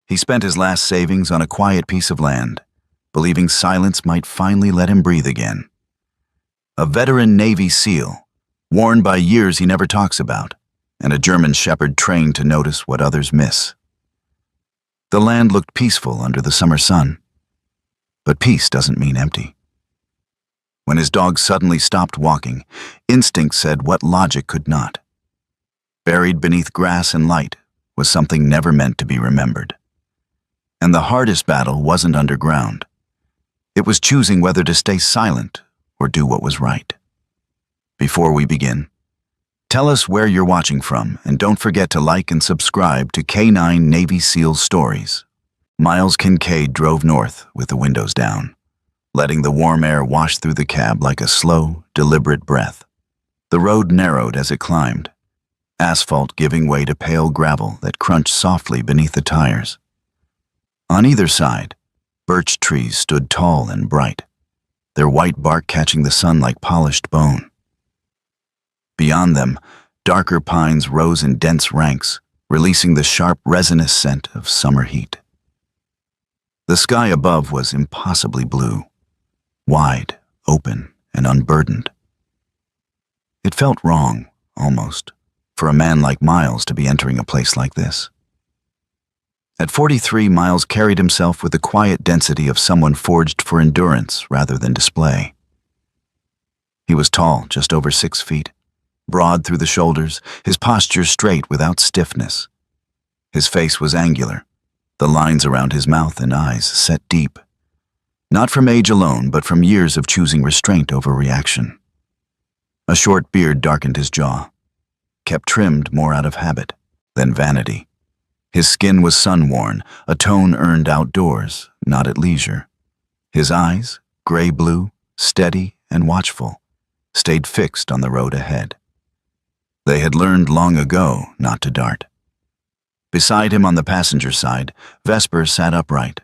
He spent his last savings on a quiet piece of land, believing silence might finally let him breathe again. A veteran Navy SEAL, worn by years he never talks about, and a German shepherd trained to notice what others miss. The land looked peaceful under the summer sun, but peace doesn't mean empty. When his dog suddenly stopped walking, instinct said what logic could not. Buried beneath grass and light was something never meant to be remembered. And the hardest battle wasn't underground. It was choosing whether to stay silent or do what was right. Before we begin, tell us where you're watching from, and don't forget to like and subscribe to K9 Navy SEAL Stories. Miles Kincaid drove north with the windows down, letting the warm air wash through the cab like a slow, deliberate breath. The road narrowed as it climbed, asphalt giving way to pale gravel that crunched softly beneath the tires. On either side, birch trees stood tall and bright, their white bark catching the sun like polished bone. Beyond them, darker pines rose in dense ranks, releasing the sharp, resinous scent of summer heat. The sky above was impossibly blue, wide, open, and unburdened. It felt wrong, almost, for a man like Miles to be entering a place like this. At 43, Miles carried himself with the quiet density of someone forged for endurance rather than display. He was tall, just over 6 feet, broad through the shoulders, his posture straight without stiffness. His face was angular, the lines around his mouth and eyes set deep, not from age alone, but from years of choosing restraint over reaction. A short beard darkened his jaw, kept trimmed more out of habit than vanity. His skin was sun-worn, a tone earned outdoors, not at leisure. His eyes, gray-blue, steady and watchful, stayed fixed on the road ahead. They had learned long ago not to dart. Beside him on the passenger side, Vesper sat upright,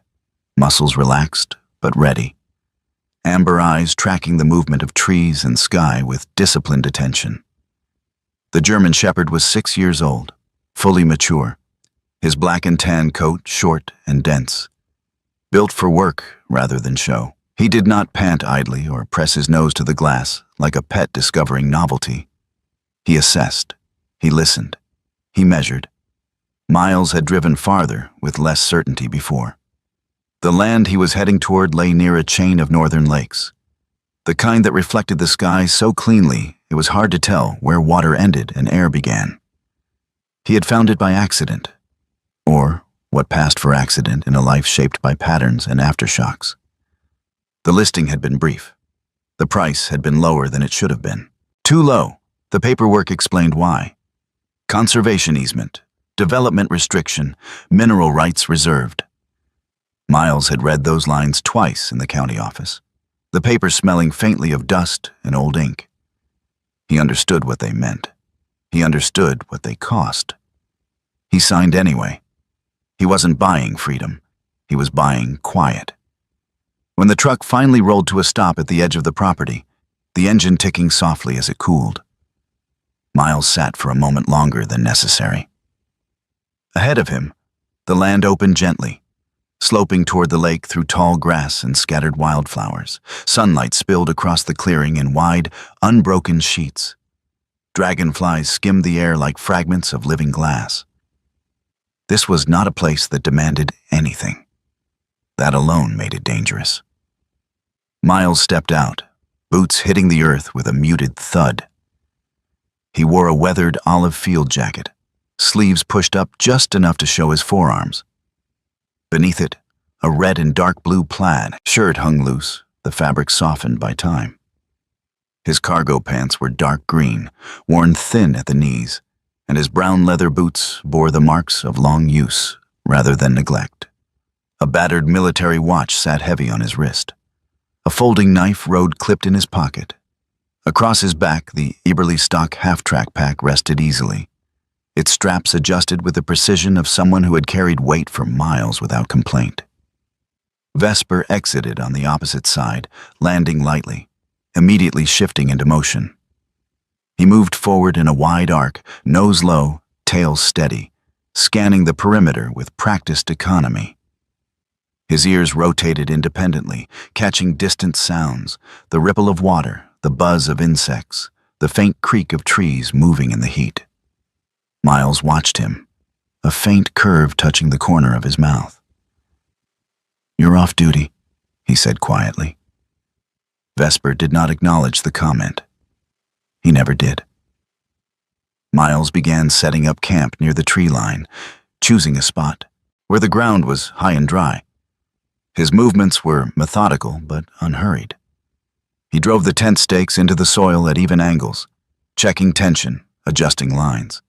muscles relaxed but ready, amber eyes tracking the movement of trees and sky with disciplined attention. The German shepherd was 6 years old, fully mature, his black and tan coat short and dense, built for work rather than show. He did not pant idly or press his nose to the glass like a pet discovering novelty. He assessed, he listened, he measured. Miles had driven farther with less certainty before. The land he was heading toward lay near a chain of northern lakes, the kind that reflected the sky so cleanly it was hard to tell where water ended and air began. He had found it by accident, or what passed for accident in a life shaped by patterns and aftershocks. The listing had been brief. The price had been lower than it should have been. Too low. The paperwork explained why. Conservation easement, development restriction, mineral rights reserved. Miles had read those lines twice in the county office, the paper smelling faintly of dust and old ink. He understood what they meant. He understood what they cost. He signed anyway. He wasn't buying freedom. He was buying quiet. When the truck finally rolled to a stop at the edge of the property, the engine ticking softly as it cooled, Miles sat for a moment longer than necessary. Ahead of him, the land opened gently, sloping toward the lake through tall grass and scattered wildflowers. Sunlight spilled across the clearing in wide, unbroken sheets. Dragonflies skimmed the air like fragments of living glass. This was not a place that demanded anything. That alone made it dangerous. Miles stepped out, boots hitting the earth with a muted thud. He wore a weathered olive field jacket, sleeves pushed up just enough to show his forearms. Beneath it, a red and dark blue plaid shirt hung loose, the fabric softened by time. His cargo pants were dark green, worn thin at the knees, and his brown leather boots bore the marks of long use rather than neglect. A battered military watch sat heavy on his wrist. A folding knife rode clipped in his pocket. Across his back, the Eberly stock half-track pack rested easily, its straps adjusted with the precision of someone who had carried weight for miles without complaint. Vesper exited on the opposite side, landing lightly, immediately shifting into motion. He moved forward in a wide arc, nose low, tail steady, scanning the perimeter with practiced economy. His ears rotated independently, catching distant sounds, the ripple of water, the buzz of insects, the faint creak of trees moving in the heat. Miles watched him, a faint curve touching the corner of his mouth. "You're off duty," he said quietly. Vesper did not acknowledge the comment. He never did. Miles began setting up camp near the tree line, choosing a spot where the ground was high and dry. His movements were methodical but unhurried. He drove the tent stakes into the soil at even angles, checking tension, adjusting lines.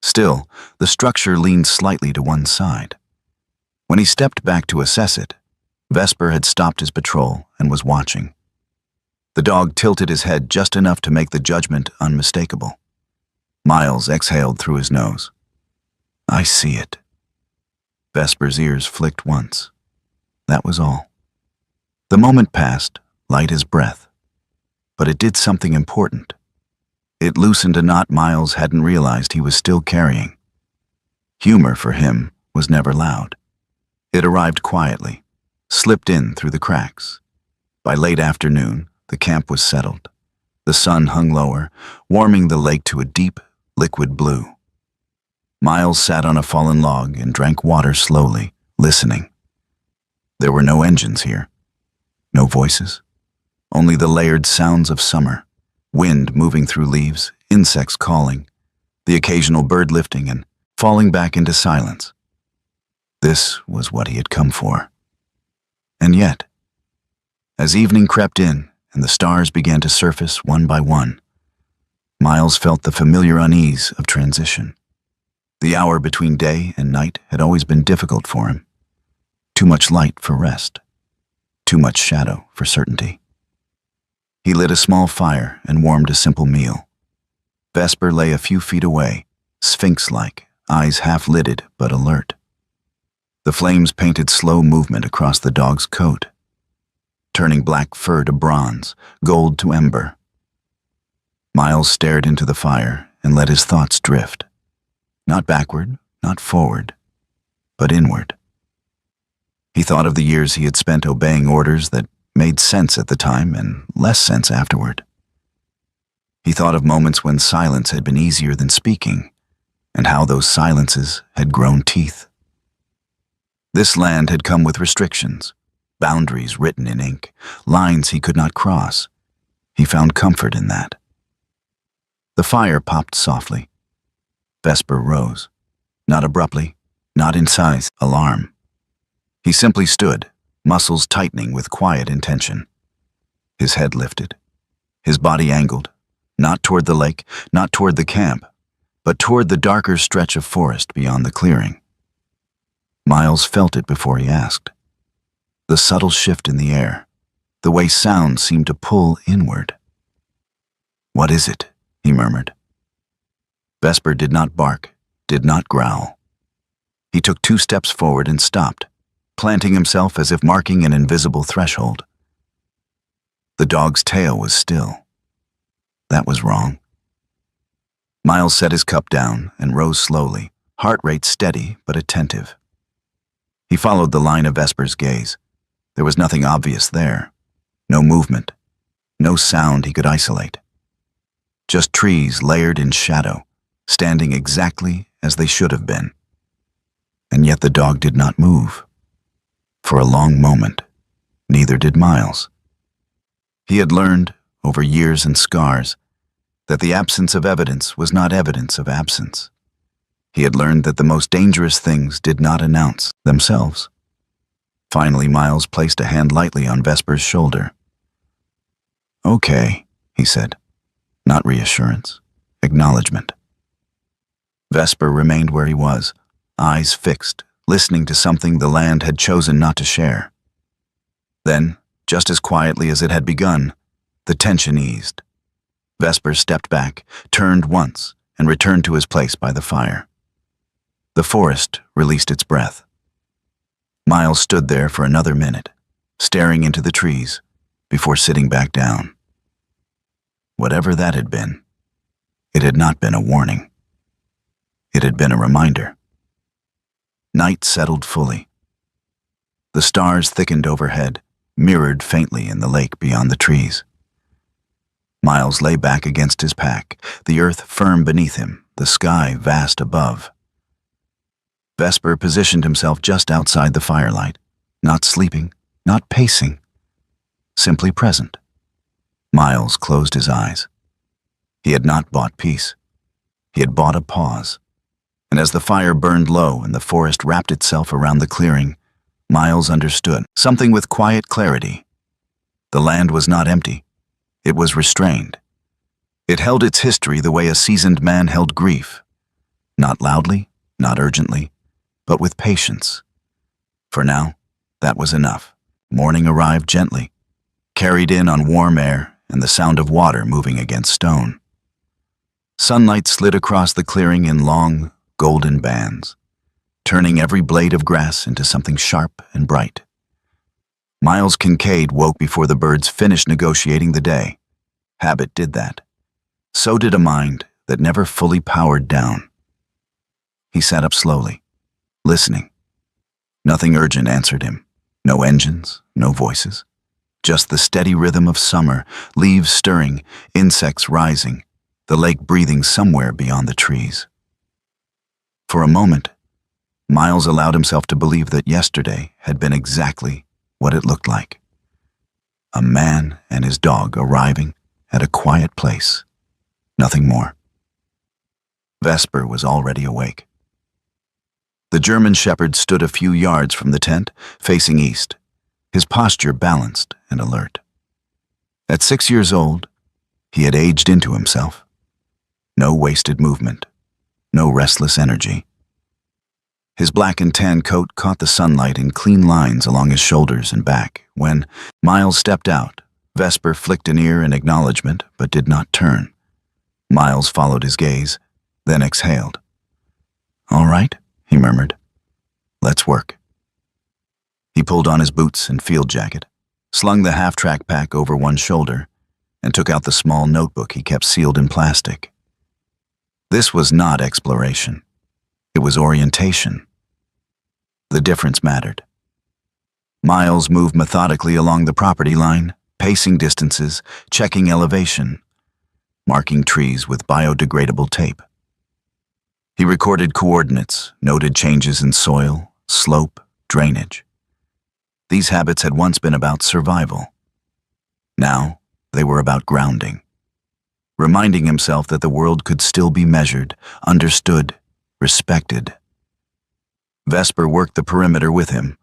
Still, the structure leaned slightly to one side. When he stepped back to assess it, Vesper had stopped his patrol and was watching. The dog tilted his head just enough to make the judgment unmistakable. Miles exhaled through his nose. "I see it." Vesper's ears flicked once. That was all. The moment passed, light as breath. But it did something important. It loosened a knot Miles hadn't realized he was still carrying. Humor for him was never loud. It arrived quietly, slipped in through the cracks. By late afternoon, the camp was settled. The sun hung lower, warming the lake to a deep, liquid blue. Miles sat on a fallen log and drank water slowly, listening. There were no engines here, no voices, only the layered sounds of summer, wind moving through leaves, insects calling, the occasional bird lifting and falling back into silence. This was what he had come for. And yet, as evening crept in and the stars began to surface one by one, Miles felt the familiar unease of transition. The hour between day and night had always been difficult for him. Too much light for rest. Too much shadow for certainty. He lit a small fire and warmed a simple meal. Vesper lay a few feet away, sphinx-like, eyes half-lidded but alert. The flames painted slow movement across the dog's coat, turning black fur to bronze, gold to ember. Miles stared into the fire and let his thoughts drift. Not backward, not forward, but inward. He thought of the years he had spent obeying orders that made sense at the time and less sense afterward. He thought of moments when silence had been easier than speaking, and how those silences had grown teeth. This land had come with restrictions, boundaries written in ink, lines he could not cross. He found comfort in that. The fire popped softly. Vesper rose, not abruptly, not in size, alarm. He simply stood, muscles tightening with quiet intention. His head lifted, his body angled, not toward the lake, not toward the camp, but toward the darker stretch of forest beyond the clearing. Miles felt it before he asked. The subtle shift in the air, the way sound seemed to pull inward. "What is it?" he murmured. Vesper did not bark, did not growl. He took 2 steps forward and stopped, planting himself as if marking an invisible threshold. The dog's tail was still. That was wrong. Miles set his cup down and rose slowly, heart rate steady but attentive. He followed the line of Vesper's gaze. There was nothing obvious there. No movement. No sound he could isolate. Just trees layered in shadow, standing exactly as they should have been. And yet the dog did not move. For a long moment, neither did Miles. He had learned, over years and scars, that the absence of evidence was not evidence of absence. He had learned that the most dangerous things did not announce themselves. Finally, Miles placed a hand lightly on Vesper's shoulder. "Okay," he said. Not reassurance, acknowledgement. Vesper remained where he was, eyes fixed, listening to something the land had chosen not to share. Then, just as quietly as it had begun, the tension eased. Vesper stepped back, turned once, and returned to his place by the fire. The forest released its breath. Miles stood there for another minute, staring into the trees, before sitting back down. Whatever that had been, it had not been a warning. It had been a reminder. Night settled fully. The stars thickened overhead, mirrored faintly in the lake beyond the trees. Miles lay back against his pack, the earth firm beneath him, the sky vast above. Vesper positioned himself just outside the firelight, not sleeping, not pacing, simply present. Miles closed his eyes. He had not bought peace. He had bought a pause. And as the fire burned low and the forest wrapped itself around the clearing, Miles understood something with quiet clarity. The land was not empty. It was restrained. It held its history the way a seasoned man held grief. Not loudly, not urgently, but with patience. For now, that was enough. Morning arrived gently, carried in on warm air and the sound of water moving against stone. Sunlight slid across the clearing in long, golden bands, turning every blade of grass into something sharp and bright. Miles Kincaid woke before the birds finished negotiating the day. Habit did that. So did a mind that never fully powered down. He sat up slowly, listening. Nothing urgent answered him. No engines, no voices. Just the steady rhythm of summer, leaves stirring, insects rising, the lake breathing somewhere beyond the trees. For a moment, Miles allowed himself to believe that yesterday had been exactly what it looked like. A man and his dog arriving at a quiet place. Nothing more. Vesper was already awake. The German shepherd stood a few yards from the tent, facing east, his posture balanced and alert. At 6 years old, he had aged into himself. No wasted movement, no restless energy. His black and tan coat caught the sunlight in clean lines along his shoulders and back. When Miles stepped out, Vesper flicked an ear in acknowledgement but did not turn. Miles followed his gaze, then exhaled. "All right," he murmured. "Let's work." He pulled on his boots and field jacket, slung the half-track pack over one shoulder, and took out the small notebook he kept sealed in plastic. This was not exploration. It was orientation. The difference mattered. Miles moved methodically along the property line, pacing distances, checking elevation, marking trees with biodegradable tape. He recorded coordinates, noted changes in soil, slope, drainage. These habits had once been about survival. Now, they were about grounding, reminding himself that the world could still be measured, understood, respected. Vesper worked the perimeter with him,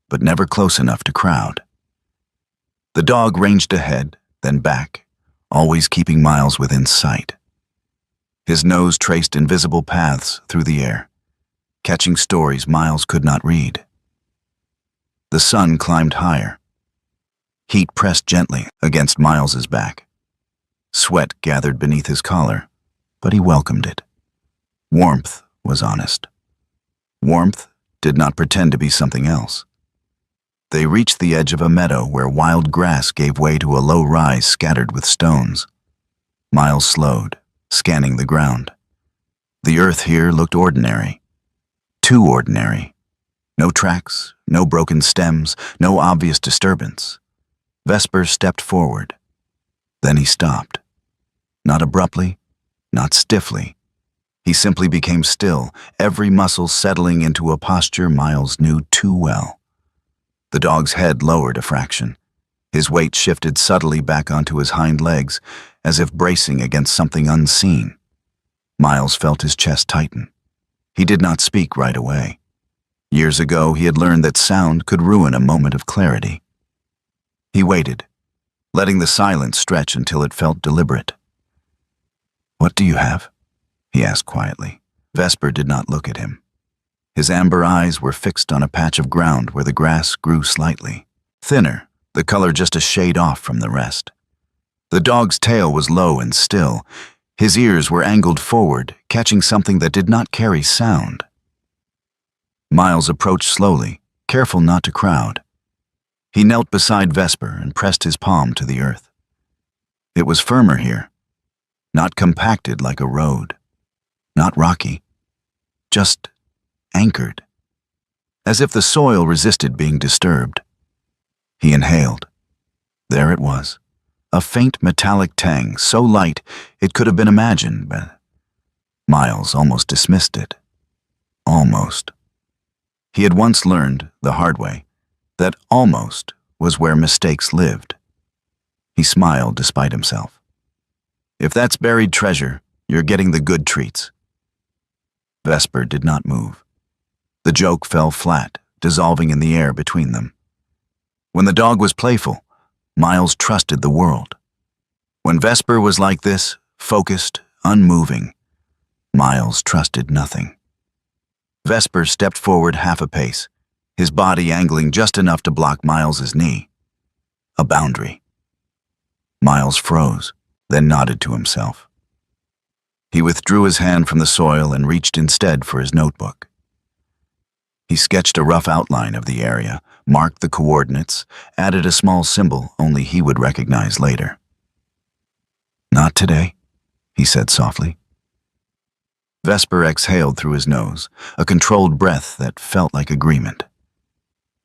but never close enough to crowd. The dog ranged ahead, then back, always keeping Miles within sight. His nose traced invisible paths through the air, catching stories Miles could not read. The sun climbed higher. Heat pressed gently against Miles's back. Sweat gathered beneath his collar, but he welcomed it. Warmth was honest. Warmth did not pretend to be something else. They reached the edge of a meadow where wild grass gave way to a low rise scattered with stones. Miles slowed, scanning the ground. The earth here looked ordinary. Too ordinary. No tracks, no broken stems, no obvious disturbance. Vesper stepped forward. Then he stopped. Not abruptly, not stiffly. He simply became still, every muscle settling into a posture Miles knew too well. The dog's head lowered a fraction. His weight shifted subtly back onto his hind legs, as if bracing against something unseen. Miles felt his chest tighten. He did not speak right away. Years ago, he had learned that sound could ruin a moment of clarity. He waited, letting the silence stretch until it felt deliberate. "What do you have?" he asked quietly. Vesper did not look at him. His amber eyes were fixed on a patch of ground where the grass grew slightly. Thinner, the color just a shade off from the rest. The dog's tail was low and still. His ears were angled forward, catching something that did not carry sound. Miles approached slowly, careful not to crowd. He knelt beside Vesper and pressed his palm to the earth. It was firmer here, not compacted like a road, not rocky, just anchored. as if the soil resisted being disturbed. He inhaled. There it was, a faint metallic tang so light it could have been imagined, but Miles almost dismissed it. Almost. He had once learned, the hard way, that almost was where mistakes lived. He smiled despite himself. If that's buried treasure, you're getting the good treats. Vesper did not move. The joke fell flat, dissolving in the air between them. When the dog was playful, Miles trusted the world. When Vesper was like this, focused, unmoving, Miles trusted nothing. Vesper stepped forward half a pace, his body angling just enough to block Miles's knee. A boundary. Miles froze, then nodded to himself. He withdrew his hand from the soil and reached instead for his notebook. He sketched a rough outline of the area, marked the coordinates, added a small symbol only he would recognize later. "Not today," he said softly. Vesper exhaled through his nose, a controlled breath that felt like agreement.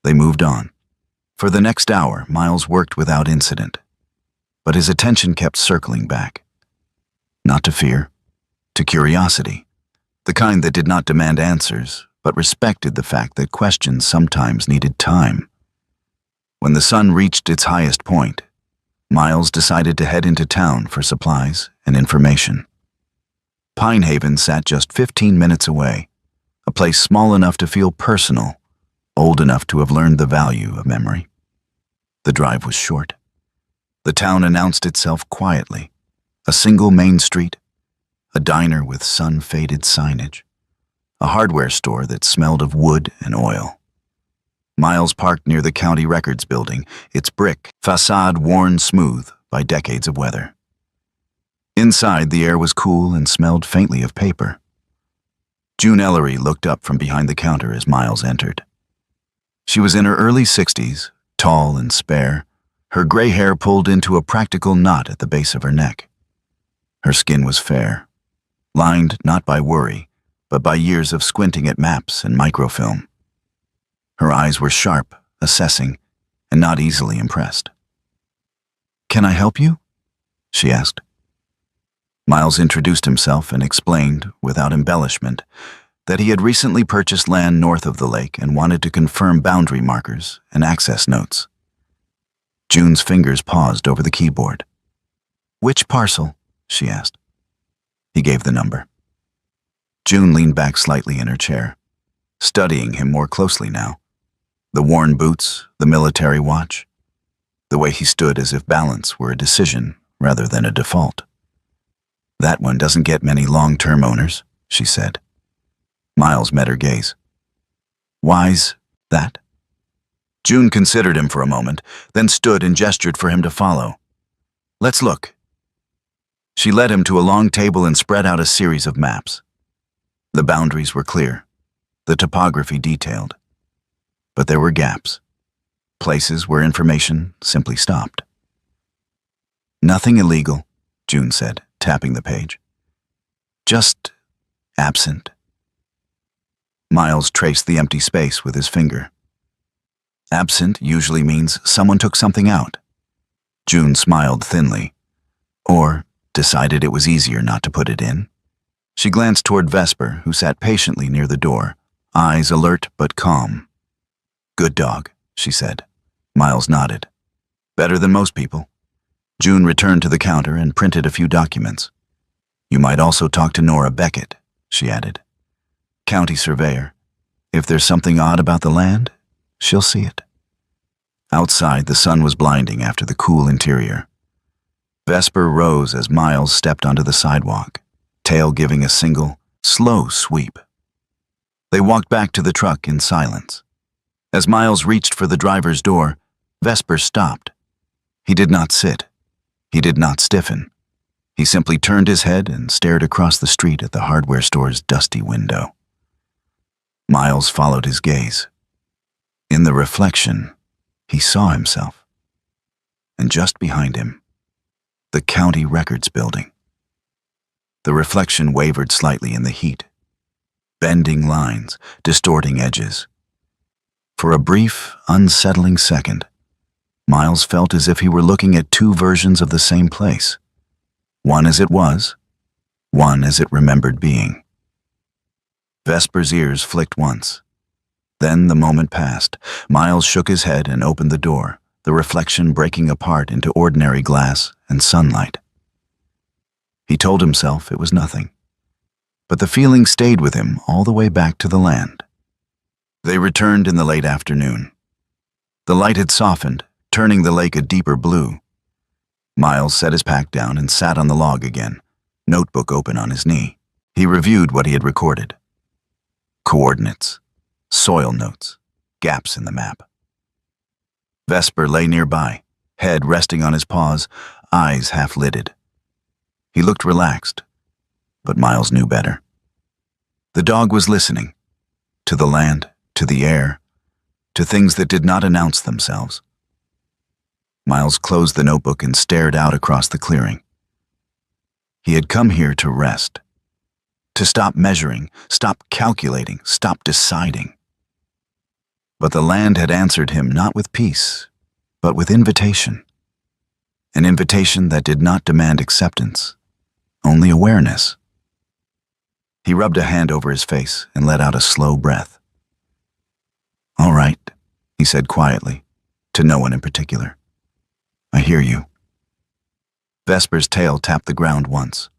They moved on. For the next hour, Miles worked without incident. But his attention kept circling back. Not to fear, to curiosity, the kind that did not demand answers, but respected the fact that questions sometimes needed time. When the sun reached its highest point, Miles decided to head into town for supplies and information. Pine Haven sat just 15 minutes away, a place small enough to feel personal, old enough to have learned the value of memory. The drive was short. The town announced itself quietly, a single main street, a diner with sun-faded signage, a hardware store that smelled of wood and oil. Miles parked near the county records building, its brick facade worn smooth by decades of weather. Inside, the air was cool and smelled faintly of paper. June Ellery looked up from behind the counter as Miles entered. She was in her early 60s, tall and spare, her gray hair pulled into a practical knot at the base of her neck. Her skin was fair, lined not by worry, but by years of squinting at maps and microfilm. Her eyes were sharp, assessing, and not easily impressed. "Can I help you?" she asked. Miles introduced himself and explained, without embellishment, that he had recently purchased land north of the lake and wanted to confirm boundary markers and access notes. June's fingers paused over the keyboard. "Which parcel?" she asked. He gave the number. June leaned back slightly in her chair, studying him more closely now. The worn boots, the military watch, the way he stood as if balance were a decision rather than a default. "That one doesn't get many long-term owners," she said. Miles met her gaze. "Why's that?" June considered him for a moment, then stood and gestured for him to follow. "Let's look." She led him to a long table and spread out a series of maps. The boundaries were clear, the topography detailed. But there were gaps, places where information simply stopped. "Nothing illegal," June said, tapping the page. "Just absent." Miles traced the empty space with his finger. Absent usually means someone took something out. June smiled thinly, or decided it was easier not to put it in. She glanced toward Vesper, who sat patiently near the door, eyes alert but calm. "Good dog," she said. Miles nodded. "Better than most people." June returned to the counter and printed a few documents. "You might also talk to Nora Beckett," she added. "County surveyor. If there's something odd about the land, she'll see it." Outside, the sun was blinding after the cool interior. Vesper rose as Miles stepped onto the sidewalk, tail giving a single, slow sweep. They walked back to the truck in silence. As Miles reached for the driver's door, Vesper stopped. He did not sit. He did not stiffen. He simply turned his head and stared across the street at the hardware store's dusty window. Miles followed his gaze. In the reflection, he saw himself. And just behind him, the county records building. The reflection wavered slightly in the heat, bending lines, distorting edges. For a brief, unsettling second, Miles felt as if he were looking at two versions of the same place. One as it was, one as it remembered being. Vesper's ears flicked once. Then the moment passed. Miles shook his head and opened the door, the reflection breaking apart into ordinary glass and sunlight. He told himself it was nothing, but the feeling stayed with him all the way back to the land. They returned in the late afternoon. The light had softened, turning the lake a deeper blue. Miles set his pack down and sat on the log again, notebook open on his knee. He reviewed what he had recorded. Coordinates, soil notes, gaps in the map. Vesper lay nearby, head resting on his paws, eyes half-lidded. He looked relaxed, but Miles knew better. The dog was listening, to the land, to the air, to things that did not announce themselves. Miles closed the notebook and stared out across the clearing. He had come here to rest, to stop measuring, stop calculating, stop deciding. But the land had answered him not with peace, but with invitation. An invitation that did not demand acceptance, only awareness. He rubbed a hand over his face and let out a slow breath. "All right," he said quietly, to no one in particular. "I hear you." Vesper's tail tapped the ground once.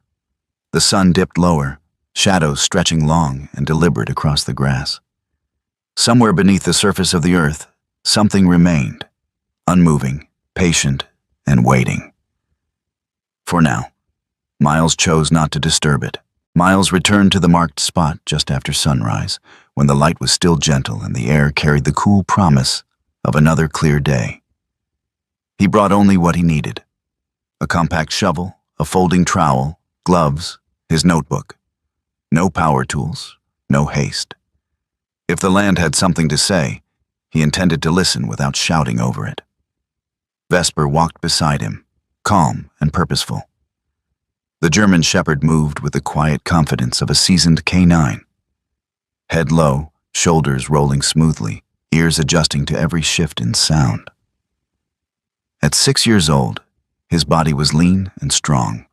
The sun dipped lower, shadows stretching long and deliberate across the grass. Somewhere beneath the surface of the earth, something remained, unmoving, patient, and waiting. For now, Miles chose not to disturb it. Miles returned to the marked spot just after sunrise, when the light was still gentle and the air carried the cool promise of another clear day. He brought only what he needed: a compact shovel, a folding trowel, gloves, his notebook. No power tools, no haste. If the land had something to say, he intended to listen without shouting over it. Vesper walked beside him, calm and purposeful. The German shepherd moved with the quiet confidence of a seasoned canine. Head low, shoulders rolling smoothly, ears adjusting to every shift in sound. At 6 years old, his body was lean and strong,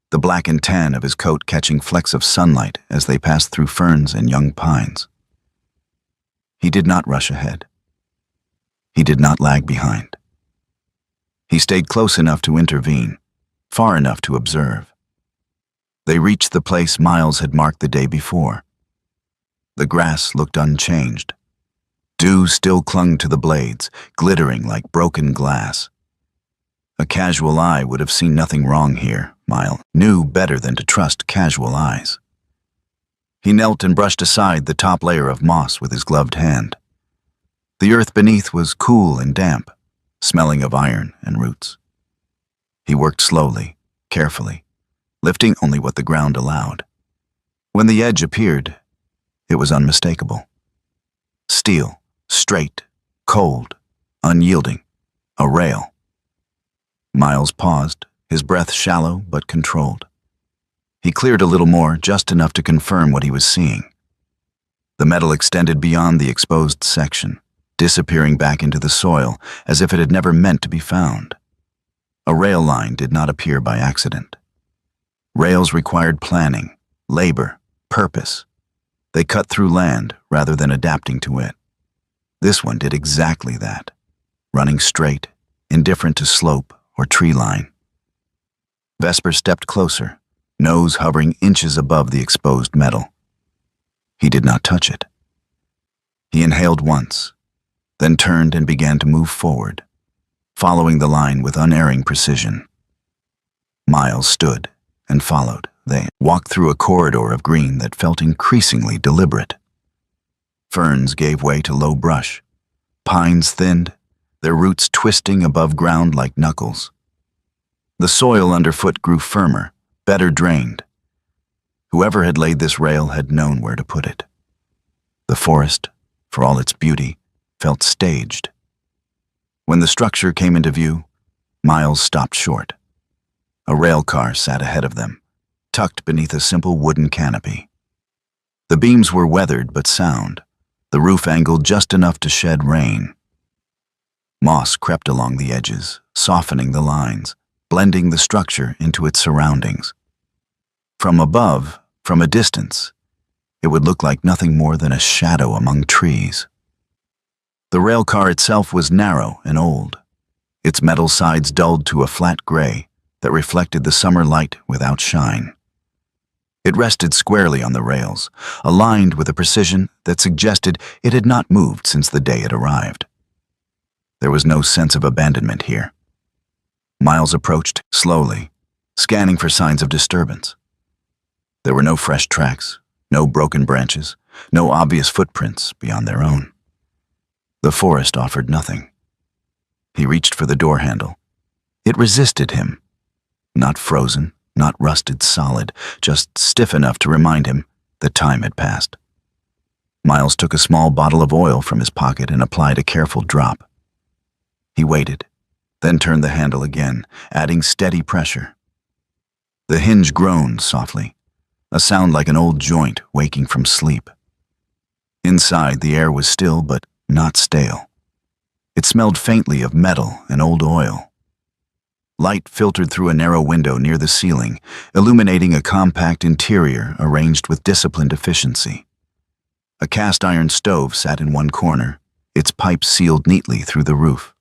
the black and tan of his coat catching flecks of sunlight as they passed through ferns and young pines. He did not rush ahead. He did not lag behind. He stayed close enough to intervene, far enough to observe. They reached the place Miles had marked the day before. The grass looked unchanged. Dew still clung to the blades, glittering like broken glass. A casual eye would have seen nothing wrong here. Miles knew better than to trust casual eyes. He knelt and brushed aside the top layer of moss with his gloved hand. The earth beneath was cool and damp, smelling of iron and roots. He worked slowly, carefully, lifting only what the ground allowed. When the edge appeared, it was unmistakable. Steel, straight, cold, unyielding, a rail. Miles paused, his breath shallow but controlled. He cleared a little more, just enough to confirm what he was seeing. The metal extended beyond the exposed section, disappearing back into the soil as if it had never meant to be found. A rail line did not appear by accident. Rails required planning, labor, purpose. They cut through land rather than adapting to it. This one did exactly that, running straight, indifferent to slope or tree line. Vesper stepped closer, nose hovering inches above the exposed metal. He did not touch it. He inhaled once, then turned and began to move forward, following the line with unerring precision. Miles stood and followed. They walked through a corridor of green that felt increasingly deliberate. Ferns gave way to low brush. Pines thinned, their roots twisting above ground like knuckles. The soil underfoot grew firmer, better drained. Whoever had laid this rail had known where to put it. The forest, for all its beauty, felt staged. When the structure came into view, Miles stopped short. A railcar sat ahead of them, tucked beneath a simple wooden canopy. The beams were weathered but sound, the roof angled just enough to shed rain. Moss crept along the edges, softening the lines, blending the structure into its surroundings. From above, from a distance, it would look like nothing more than a shadow among trees. The railcar itself was narrow and old, its metal sides dulled to a flat gray that reflected the summer light without shine. It rested squarely on the rails, aligned with a precision that suggested it had not moved since the day it arrived. There was no sense of abandonment here. Miles approached slowly, scanning for signs of disturbance. There were no fresh tracks, no broken branches, no obvious footprints beyond their own. The forest offered nothing. He reached for the door handle. It resisted him. Not frozen, not rusted solid, just stiff enough to remind him that time had passed. Miles took a small bottle of oil from his pocket and applied a careful drop. He waited, then turned the handle again, adding steady pressure. The hinge groaned softly, a sound like an old joint waking from sleep. Inside, the air was still but not stale. It smelled faintly of metal and old oil. Light filtered through a narrow window near the ceiling, illuminating a compact interior arranged with disciplined efficiency. A cast-iron stove sat in one corner, its pipe sealed neatly through the roof.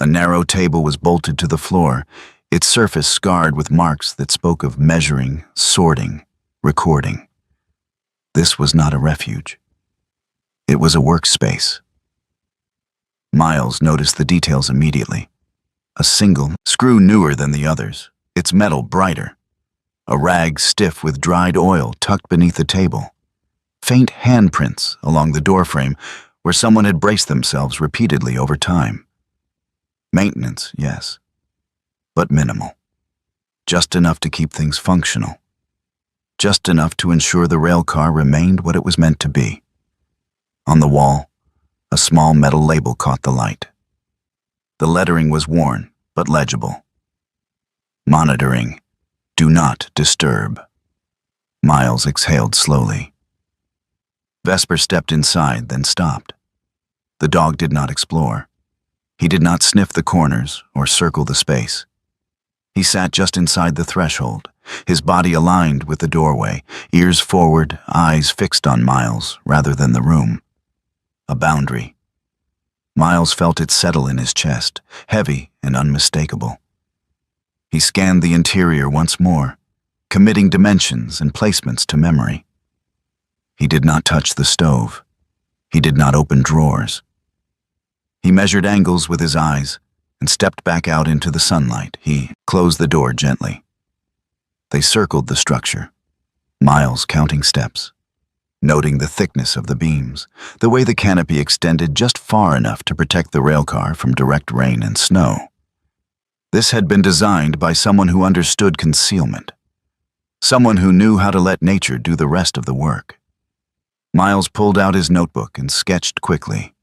A narrow table was bolted to the floor, its surface scarred with marks that spoke of measuring, sorting, recording. This was not a refuge. It was a workspace. Miles noticed the details immediately. A single screw newer than the others, its metal brighter. A rag stiff with dried oil tucked beneath the table. Faint handprints along the doorframe where someone had braced themselves repeatedly over time. Maintenance, yes, but minimal. Just enough to keep things functional. Just enough to ensure the railcar remained what it was meant to be. On the wall, a small metal label caught the light. The lettering was worn, but legible. Monitoring. Do not disturb. Miles exhaled slowly. Vesper stepped inside, then stopped. The dog did not explore. He did not sniff the corners or circle the space. He sat just inside the threshold, his body aligned with the doorway, ears forward, eyes fixed on Miles rather than the room. A boundary. Miles felt it settle in his chest, heavy and unmistakable. He scanned the interior once more, committing dimensions and placements to memory. He did not touch the stove. He did not open drawers. He measured angles with his eyes and stepped back out into the sunlight. He closed the door gently. They circled the structure, Miles counting steps, noting the thickness of the beams, the way the canopy extended just far enough to protect the railcar from direct rain and snow. This had been designed by someone who understood concealment, someone who knew how to let nature do the rest of the work. Miles pulled out his notebook and sketched quickly.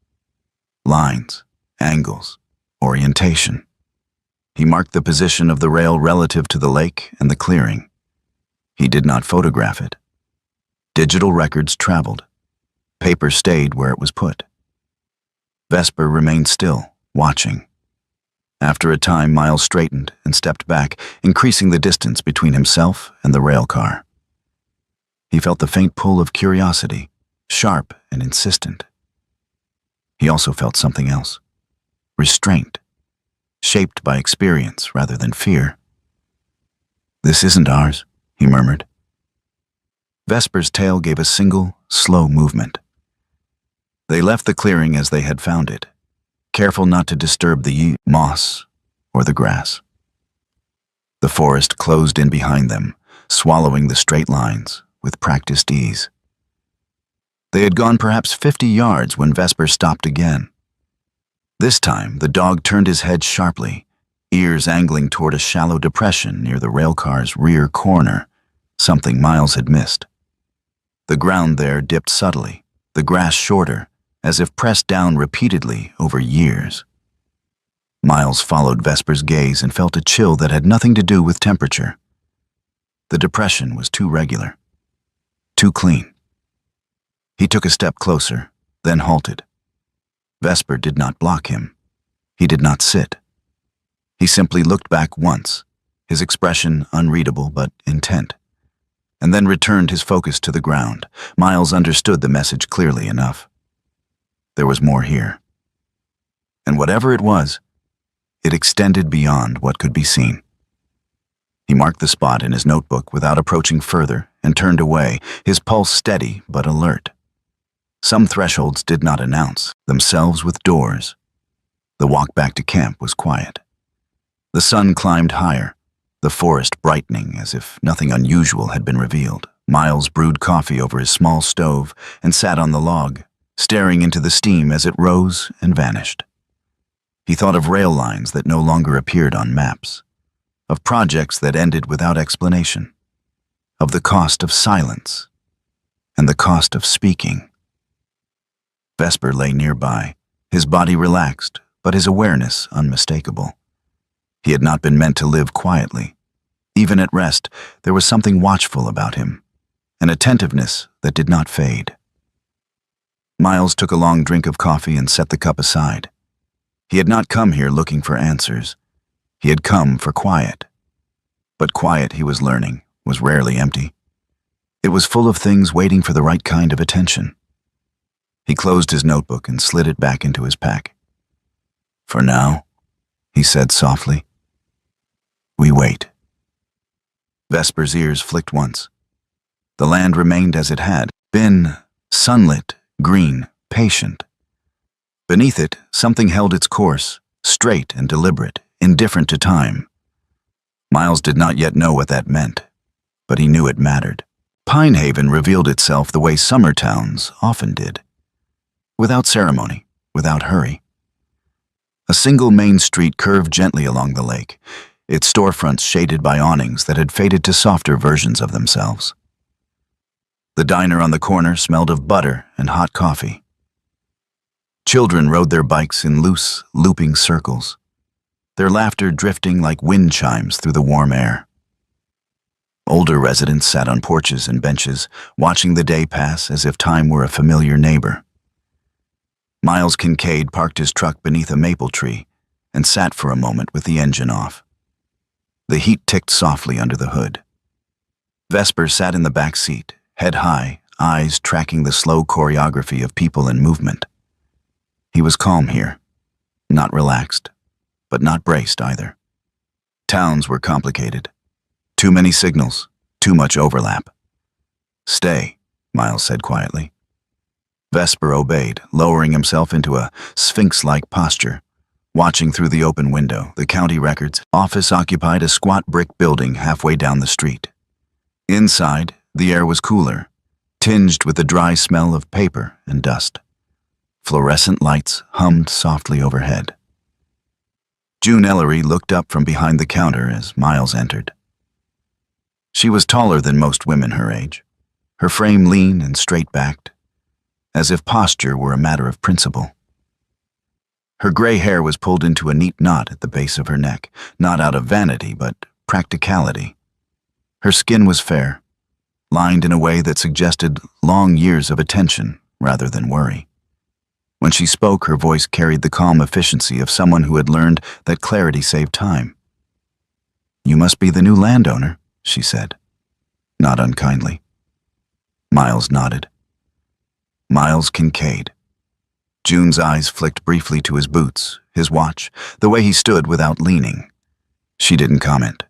Lines, angles, orientation. He marked the position of the rail relative to the lake and the clearing. He did not photograph it. Digital records traveled. Paper stayed where it was put. Vesper remained still, watching. After a time, Miles straightened and stepped back, increasing the distance between himself and the railcar. He felt the faint pull of curiosity, sharp and insistent. He also felt something else. Restraint, shaped by experience rather than fear. "This isn't ours," he murmured. Vesper's tail gave a single, slow movement. They left the clearing as they had found it, careful not to disturb the moss or the grass. The forest closed in behind them, swallowing the straight lines with practiced ease. They had gone perhaps 50 yards when Vesper stopped again. This time, the dog turned his head sharply, ears angling toward a shallow depression near the railcar's rear corner, something Miles had missed. The ground there dipped subtly, the grass shorter, as if pressed down repeatedly over years. Miles followed Vesper's gaze and felt a chill that had nothing to do with temperature. The depression was too regular, too clean. He took a step closer, then halted. Vesper did not block him. He did not sit. He simply looked back once, his expression unreadable but intent, and then returned his focus to the ground. Miles understood the message clearly enough. There was more here. And whatever it was, it extended beyond what could be seen. He marked the spot in his notebook without approaching further and turned away, his pulse steady but alert. Some thresholds did not announce themselves with doors. The walk back to camp was quiet. The sun climbed higher, the forest brightening as if nothing unusual had been revealed. Miles brewed coffee over his small stove and sat on the log, staring into the steam as it rose and vanished. He thought of rail lines that no longer appeared on maps, of projects that ended without explanation, of the cost of silence and the cost of speaking. Vesper lay nearby, his body relaxed, but his awareness unmistakable. He had not been meant to live quietly. Even at rest, there was something watchful about him, an attentiveness that did not fade. Miles took a long drink of coffee and set the cup aside. He had not come here looking for answers. He had come for quiet. But quiet, he was learning, was rarely empty. It was full of things waiting for the right kind of attention. He closed his notebook and slid it back into his pack. "For now," he said softly, "we wait." Vesper's ears flicked once. The land remained as it had been, sunlit, green, patient. Beneath it, something held its course, straight and deliberate, indifferent to time. Miles did not yet know what that meant, but he knew it mattered. Pinehaven revealed itself the way summer towns often did, without ceremony, without hurry. A single main street curved gently along the lake, its storefronts shaded by awnings that had faded to softer versions of themselves. The diner on the corner smelled of butter and hot coffee. Children rode their bikes in loose, looping circles, their laughter drifting like wind chimes through the warm air. Older residents sat on porches and benches, watching the day pass as if time were a familiar neighbor. Miles Kincaid parked his truck beneath a maple tree and sat for a moment with the engine off. The heat ticked softly under the hood. Vesper sat in the back seat, head high, eyes tracking the slow choreography of people and movement. He was calm here, not relaxed, but not braced either. Towns were complicated. Too many signals, too much overlap. "Stay," Miles said quietly. Vesper obeyed, lowering himself into a sphinx-like posture. Watching through the open window, the county records office occupied a squat brick building halfway down the street. Inside, the air was cooler, tinged with the dry smell of paper and dust. Fluorescent lights hummed softly overhead. June Ellery looked up from behind the counter as Miles entered. She was taller than most women her age, her frame lean and straight-backed, as if posture were a matter of principle. Her gray hair was pulled into a neat knot at the base of her neck, not out of vanity, but practicality. Her skin was fair, lined in a way that suggested long years of attention rather than worry. When she spoke, her voice carried the calm efficiency of someone who had learned that clarity saved time. "You must be the new landowner," she said, not unkindly. Miles nodded. Miles Kincaid. June's eyes flicked briefly to his boots, his watch, the way he stood without leaning. She didn't comment.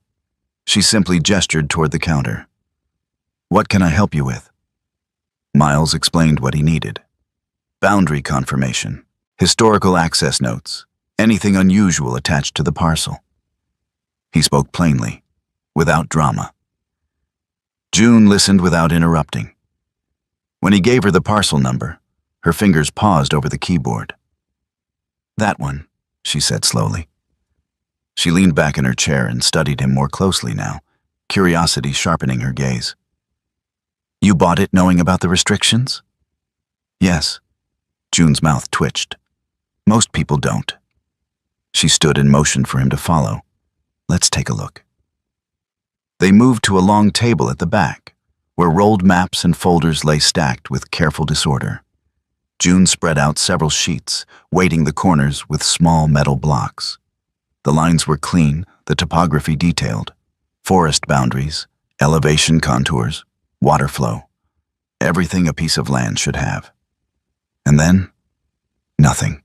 She simply gestured toward the counter. "What can I help you with?" Miles explained what he needed. Boundary confirmation, historical access notes, anything unusual attached to the parcel. He spoke plainly, without drama. June listened without interrupting. When he gave her the parcel number, her fingers paused over the keyboard. "That one," she said slowly. She leaned back in her chair and studied him more closely now, curiosity sharpening her gaze. "You bought it knowing about the restrictions?" "Yes." June's mouth twitched. "Most people don't." She stood and motioned for him to follow. "Let's take a look." They moved to a long table at the back, where rolled maps and folders lay stacked with careful disorder. June spread out several sheets, weighting the corners with small metal blocks. The lines were clean, the topography detailed. Forest boundaries, elevation contours, water flow. Everything a piece of land should have. And then, nothing.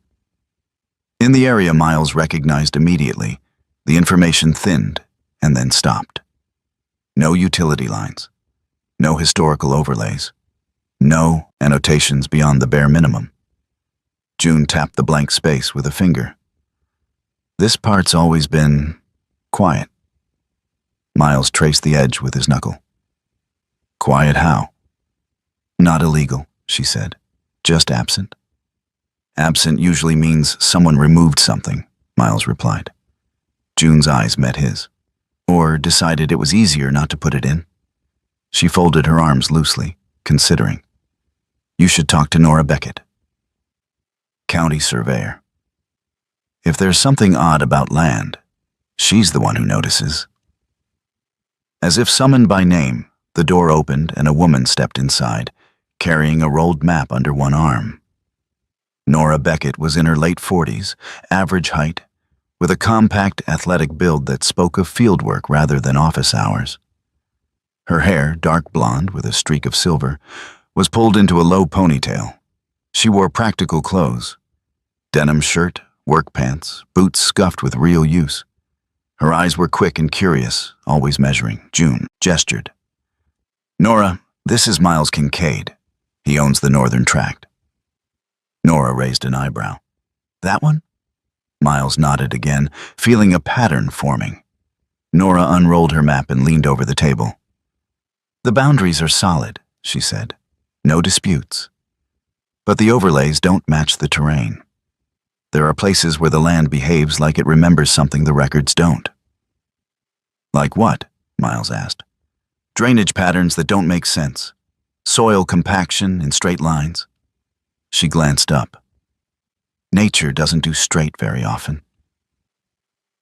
In the area Miles recognized immediately, the information thinned and then stopped. No utility lines. No historical overlays. No annotations beyond the bare minimum. June tapped the blank space with a finger. This part's always been quiet. Miles traced the edge with his knuckle. Quiet how? Not illegal, she said. Just absent. Absent usually means someone removed something, Miles replied. June's eyes met his. Or decided it was easier not to put it in. She folded her arms loosely, considering. You should talk to Nora Beckett. County surveyor. If there's something odd about land, she's the one who notices. As if summoned by name, the door opened and a woman stepped inside, carrying a rolled map under one arm. Nora Beckett was in her late 40s, average height, with a compact, athletic build that spoke of fieldwork rather than office hours. Her hair, dark blonde with a streak of silver, was pulled into a low ponytail. She wore practical clothes. Denim shirt, work pants, boots scuffed with real use. Her eyes were quick and curious, always measuring. June gestured. Nora, this is Miles Kincaid. He owns the Northern Tract. Nora raised an eyebrow. That one? Miles nodded again, feeling a pattern forming. Nora unrolled her map and leaned over the table. The boundaries are solid, she said. No disputes. But the overlays don't match the terrain. There are places where the land behaves like it remembers something the records don't. Like what? Miles asked. Drainage patterns that don't make sense. Soil compaction in straight lines. She glanced up. Nature doesn't do straight very often.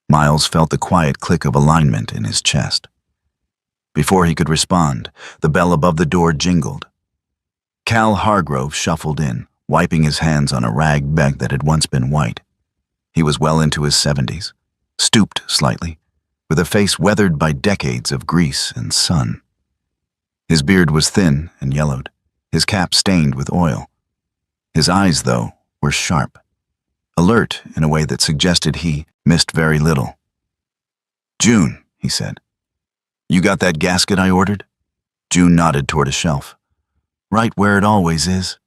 Miles felt the quiet click of alignment in his chest. Before he could respond, the bell above the door jingled. Cal Hargrove shuffled in, wiping his hands on a rag bag that had once been white. He was well into his 70s, stooped slightly, with a face weathered by decades of grease and sun. His beard was thin and yellowed, his cap stained with oil. His eyes, though, were sharp, alert in a way that suggested he missed very little. June, he said. You got that gasket I ordered? June nodded toward a shelf. Right where it always is.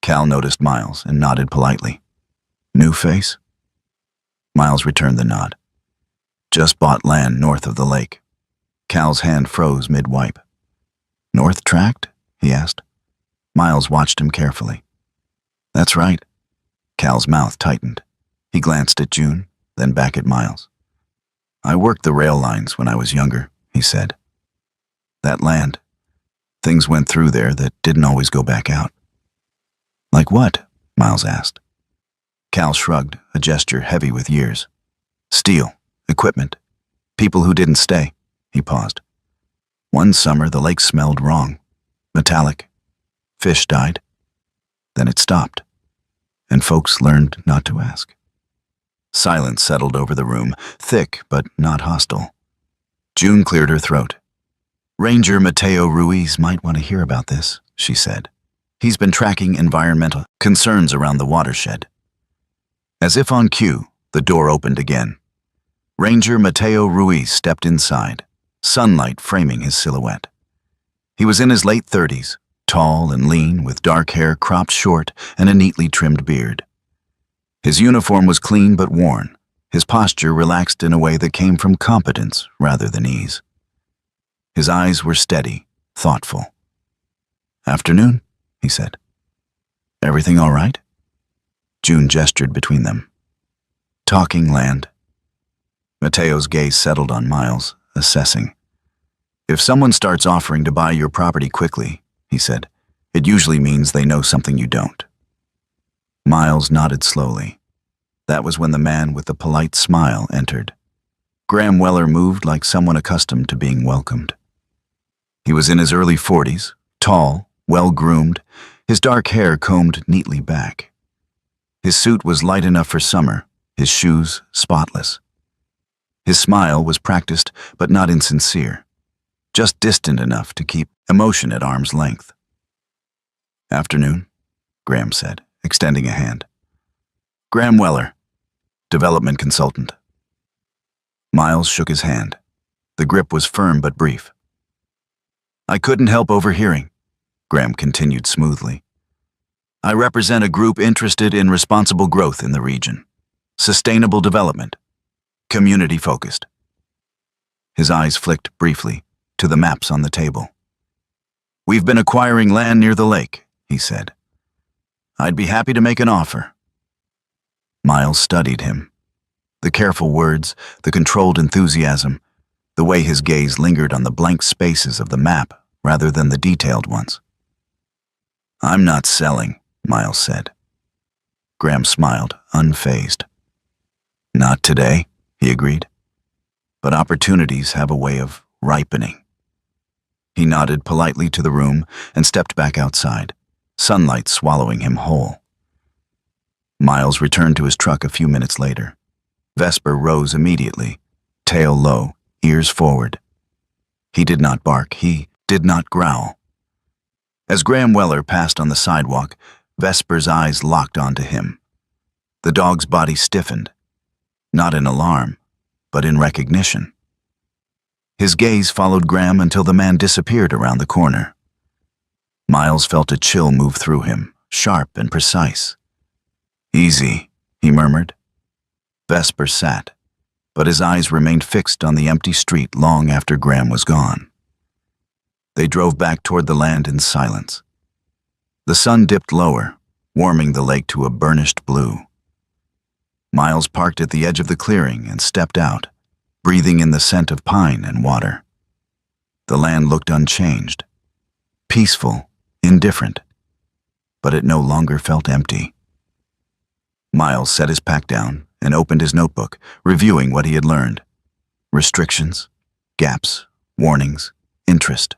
Cal noticed Miles and nodded politely. New face? Miles returned the nod. Just bought land north of the lake. Cal's hand froze mid-wipe. North Tract? He asked. Miles watched him carefully. That's right. Cal's mouth tightened. He glanced at June, then back at Miles. I worked the rail lines when I was younger, he said. That land. Things went through there that didn't always go back out. Like what? Miles asked. Cal shrugged, a gesture heavy with years. Steel, equipment, people who didn't stay. He paused. One summer the lake smelled wrong. Metallic. Fish died. Then it stopped. And folks learned not to ask. Silence settled over the room, thick but not hostile. June cleared her throat. Ranger Mateo Ruiz might want to hear about this, she said. He's been tracking environmental concerns around the watershed. As if on cue, the door opened again. Ranger Mateo Ruiz stepped inside, sunlight framing his silhouette. He was in his late 30s, tall and lean, with dark hair cropped short and a neatly trimmed beard. His uniform was clean but worn, his posture relaxed in a way that came from competence rather than ease. His eyes were steady, thoughtful. Afternoon, he said. Everything all right? June gestured between them. Talking land. Mateo's gaze settled on Miles, assessing. If someone starts offering to buy your property quickly, he said, it usually means they know something you don't. Miles nodded slowly. That was when the man with the polite smile entered. Graham Weller moved like someone accustomed to being welcomed. He was in his early 40s, tall, well-groomed, his dark hair combed neatly back. His suit was light enough for summer, his shoes spotless. His smile was practiced but not insincere, just distant enough to keep emotion at arm's length. "Afternoon," Graham said, extending a hand. "Graham Weller, development consultant." Miles shook his hand. The grip was firm but brief. "I couldn't help overhearing," Graham continued smoothly. "I represent a group interested in responsible growth in the region. Sustainable development. Community-focused." His eyes flicked briefly to the maps on the table. "We've been acquiring land near the lake," he said. "I'd be happy to make an offer." Miles studied him. The careful words, the controlled enthusiasm, the way his gaze lingered on the blank spaces of the map rather than the detailed ones. "I'm not selling," Miles said. Graham smiled, unfazed. "Not today," he agreed. "But opportunities have a way of ripening." He nodded politely to the room and stepped back outside, sunlight swallowing him whole. Miles returned to his truck a few minutes later. Vesper rose immediately, tail low, ears forward. He did not bark, he did not growl. As Graham Weller passed on the sidewalk, Vesper's eyes locked onto him. The dog's body stiffened, not in alarm, but in recognition. His gaze followed Graham until the man disappeared around the corner. Miles felt a chill move through him, sharp and precise. "Easy," he murmured. Vesper sat, but his eyes remained fixed on the empty street long after Graham was gone. They drove back toward the land in silence. The sun dipped lower, warming the lake to a burnished blue. Miles parked at the edge of the clearing and stepped out, breathing in the scent of pine and water. The land looked unchanged, peaceful, indifferent, but it no longer felt empty. Miles set his pack down and opened his notebook, reviewing what he had learned. Restrictions, gaps, warnings, interest.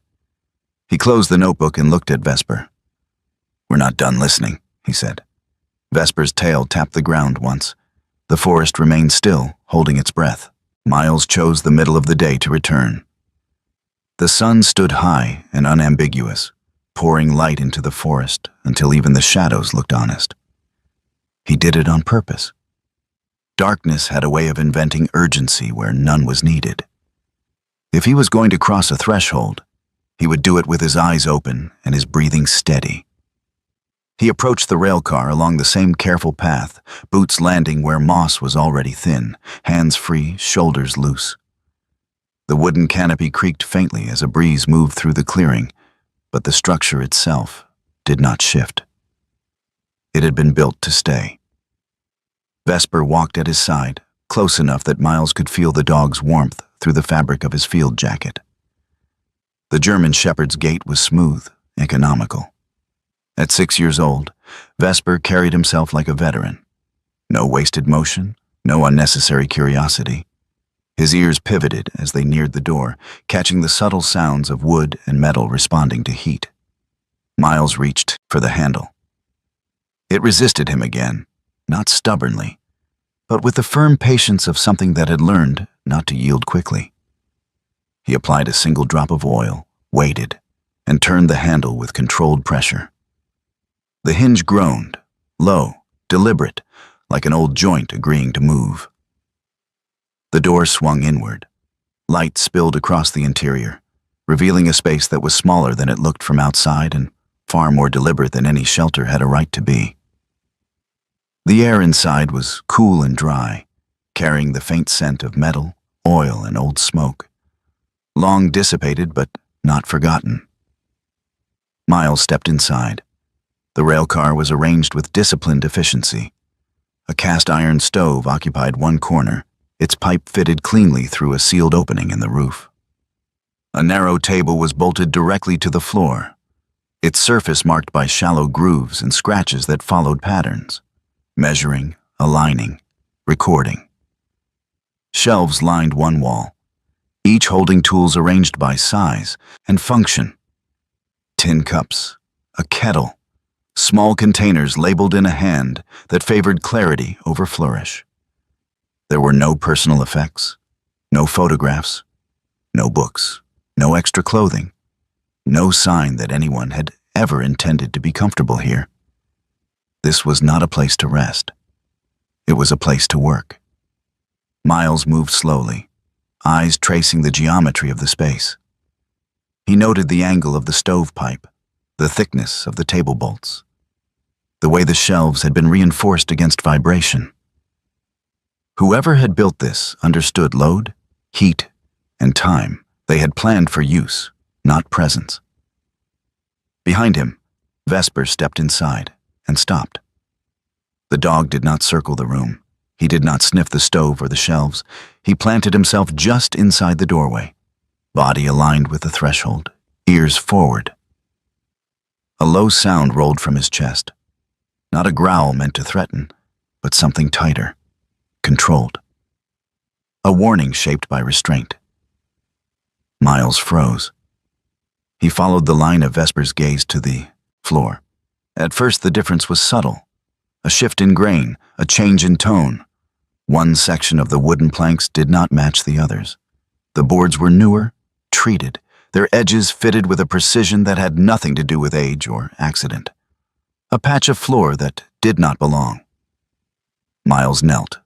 He closed the notebook and looked at Vesper. "We're not done listening," he said. Vesper's tail tapped the ground once. The forest remained still, holding its breath. Miles chose the middle of the day to return. The sun stood high and unambiguous, pouring light into the forest until even the shadows looked honest. He did it on purpose. Darkness had a way of inventing urgency where none was needed. If he was going to cross a threshold, he would do it with his eyes open and his breathing steady. He approached the railcar along the same careful path, boots landing where moss was already thin, hands free, shoulders loose. The wooden canopy creaked faintly as a breeze moved through the clearing, but the structure itself did not shift. It had been built to stay. Vesper walked at his side, close enough that Miles could feel the dog's warmth through the fabric of his field jacket. The German shepherd's gait was smooth, economical. At 6 years old, Vesper carried himself like a veteran. No wasted motion, no unnecessary curiosity. His ears pivoted as they neared the door, catching the subtle sounds of wood and metal responding to heat. Miles reached for the handle. It resisted him again, not stubbornly, but with the firm patience of something that had learned not to yield quickly. He applied a single drop of oil, waited, and turned the handle with controlled pressure. The hinge groaned, low, deliberate, like an old joint agreeing to move. The door swung inward. Light spilled across the interior, revealing a space that was smaller than it looked from outside and far more deliberate than any shelter had a right to be. The air inside was cool and dry, carrying the faint scent of metal, oil, and old smoke. Long dissipated, but not forgotten. Miles stepped inside. The railcar was arranged with disciplined efficiency. A cast-iron stove occupied one corner, its pipe fitted cleanly through a sealed opening in the roof. A narrow table was bolted directly to the floor, its surface marked by shallow grooves and scratches that followed patterns, measuring, aligning, recording. Shelves lined one wall, each holding tools arranged by size and function. Tin cups, a kettle, small containers labeled in a hand that favored clarity over flourish. There were no personal effects, no photographs, no books, no extra clothing, no sign that anyone had ever intended to be comfortable here. This was not a place to rest. It was a place to work. Miles moved slowly, eyes tracing the geometry of the space. He noted the angle of the stovepipe, the thickness of the table bolts, the way the shelves had been reinforced against vibration. Whoever had built this understood load, heat, and time. They had planned for use, not presence. Behind him, Vesper stepped inside and stopped. The dog did not circle the room. He did not sniff the stove or the shelves. He planted himself just inside the doorway, body aligned with the threshold, ears forward. A low sound rolled from his chest. Not a growl meant to threaten, but something tighter, controlled. A warning shaped by restraint. Miles froze. He followed the line of Vesper's gaze to the floor. At first, the difference was subtle. A shift in grain, a change in tone. One section of the wooden planks did not match the others. The boards were newer, treated, their edges fitted with a precision that had nothing to do with age or accident. A patch of floor that did not belong. Miles knelt,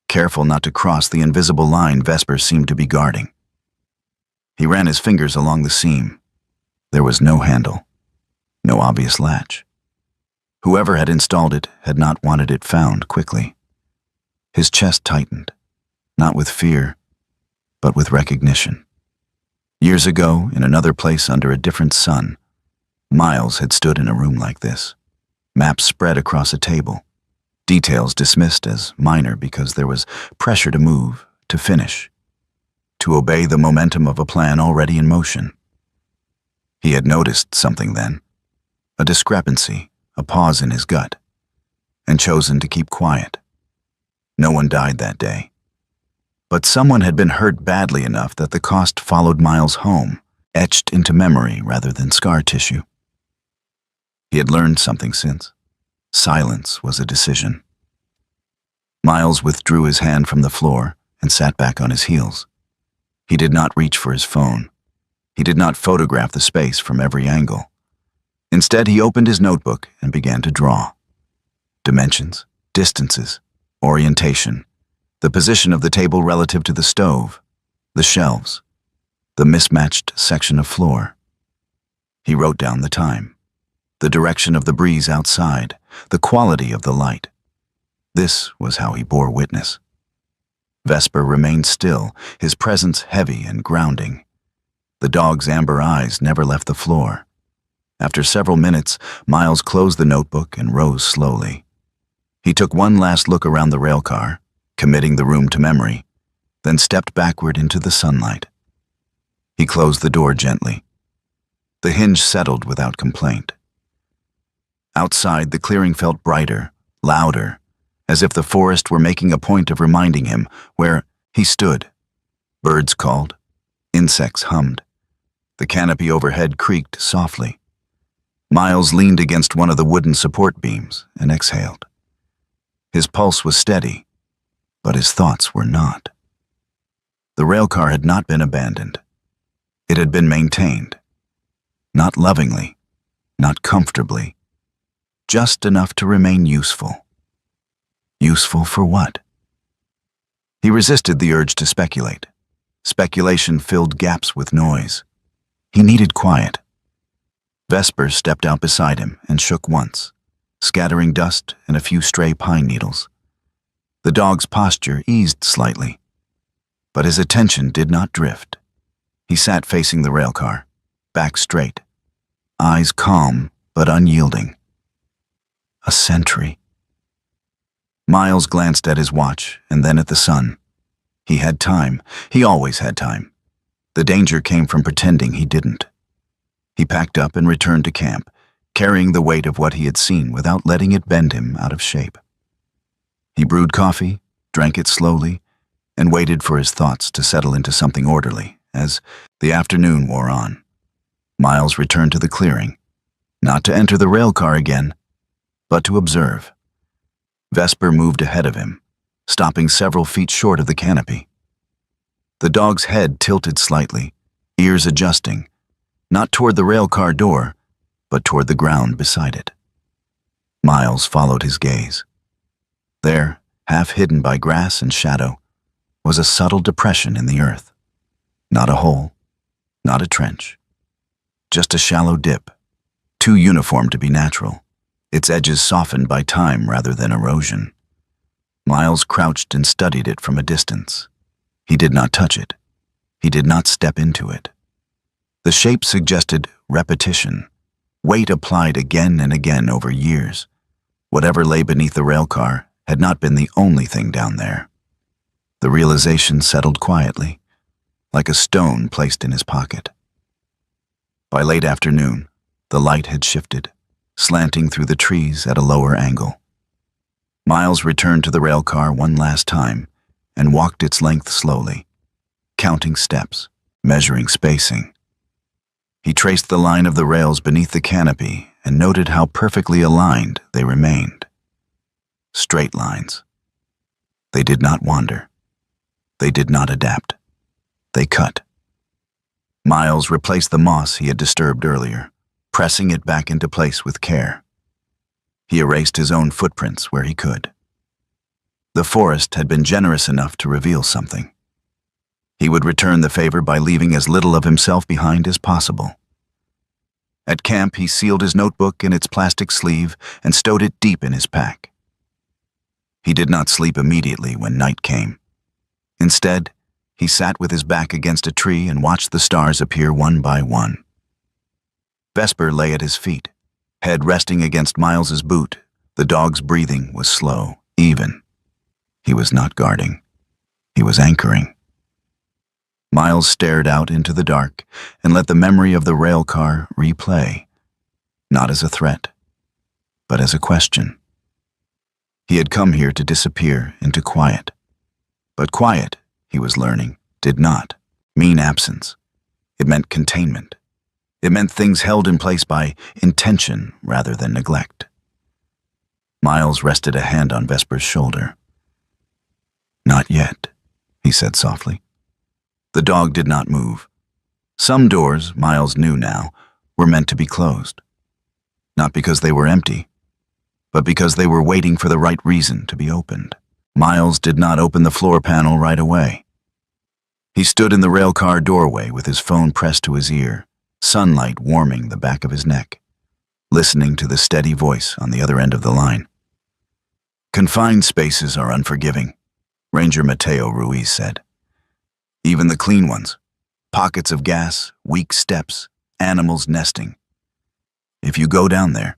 careful not to cross the invisible line Vesper seemed to be guarding. He ran his fingers along the seam. There was no handle, no obvious latch. Whoever had installed it had not wanted it found quickly. His chest tightened, not with fear, but with recognition. Years ago, in another place under a different sun, Miles had stood in a room like this, maps spread across a table, details dismissed as minor because there was pressure to move, to finish, to obey the momentum of a plan already in motion. He had noticed something then, a discrepancy, a pause in his gut, and chosen to keep quiet. No one died that day, but someone had been hurt badly enough that the cost followed Miles home, etched into memory rather than scar tissue. He had learned something since. Silence was a decision. Miles withdrew his hand from the floor and sat back on his heels. He did not reach for his phone. He did not photograph the space from every angle. Instead, he opened his notebook and began to draw. Dimensions, distances, orientation, the position of the table relative to the stove, the shelves, the mismatched section of floor. He wrote down the time, the direction of the breeze outside, the quality of the light. This was how he bore witness. Vesper remained still, his presence heavy and grounding. The dog's amber eyes never left the floor. After several minutes, Miles closed the notebook and rose slowly. He took one last look around the railcar, committing the room to memory, then stepped backward into the sunlight. He closed the door gently. The hinge settled without complaint. Outside, the clearing felt brighter, louder, as if the forest were making a point of reminding him where he stood. Birds called, insects hummed. The canopy overhead creaked softly. Miles leaned against one of the wooden support beams and exhaled. His pulse was steady, but his thoughts were not. The railcar had not been abandoned. It had been maintained. Not lovingly, not comfortably, just enough to remain useful. Useful for what? He resisted the urge to speculate. Speculation filled gaps with noise. He needed quiet. Vesper stepped out beside him and shook once, scattering dust and a few stray pine needles. The dog's posture eased slightly, but his attention did not drift. He sat facing the railcar, back straight, eyes calm but unyielding. A sentry. Miles glanced at his watch and then at the sun. He had time. He always had time. The danger came from pretending he didn't. He packed up and returned to camp, carrying the weight of what he had seen without letting it bend him out of shape. He brewed coffee, drank it slowly, and waited for his thoughts to settle into something orderly as the afternoon wore on. Miles returned to the clearing, Not to enter the railcar again, but to observe. Vesper moved ahead of him, stopping several feet short of the canopy. The dog's head tilted slightly, ears adjusting, not toward the railcar door, but toward the ground beside it. Miles followed his gaze. There, half hidden by grass and shadow, was a subtle depression in the earth. Not a hole, not a trench, just a shallow dip, too uniform to be natural, its edges softened by time rather than erosion. Miles crouched and studied it from a distance. He did not touch it. He did not step into it. The shape suggested repetition, weight applied again and again over years. Whatever lay beneath the railcar had not been the only thing down there. The realization settled quietly, like a stone placed in his pocket. By late afternoon, the light had shifted, slanting through the trees at a lower angle. Miles returned to the railcar one last time and walked its length slowly, counting steps, measuring spacing. He traced the line of the rails beneath the canopy and noted how perfectly aligned they remained. Straight lines. They did not wander. They did not adapt. They cut. Miles replaced the moss he had disturbed earlier, pressing it back into place with care. He erased his own footprints where he could. The forest had been generous enough to reveal something. He would return the favor by leaving as little of himself behind as possible. At camp, he sealed his notebook in its plastic sleeve and stowed it deep in his pack. He did not sleep immediately when night came. Instead, he sat with his back against a tree and watched the stars appear one by one. Vesper lay at his feet, head resting against Miles's boot. The dog's breathing was slow, even. He was not guarding. He was anchoring. Miles stared out into the dark and let the memory of the railcar replay, not as a threat, but as a question. He had come here to disappear into quiet. But quiet, he was learning, did not mean absence. It meant containment. It meant things held in place by intention rather than neglect. Miles rested a hand on Vesper's shoulder. "Not yet," he said softly. The dog did not move. Some doors, Miles knew now, were meant to be closed. Not because they were empty, but because they were waiting for the right reason to be opened. Miles did not open the floor panel right away. He stood in the railcar doorway with his phone pressed to his ear, sunlight warming the back of his neck, listening to the steady voice on the other end of the line. "Confined spaces are unforgiving," Ranger Mateo Ruiz said. "Even the clean ones. Pockets of gas, weak steps, animals nesting. If you go down there,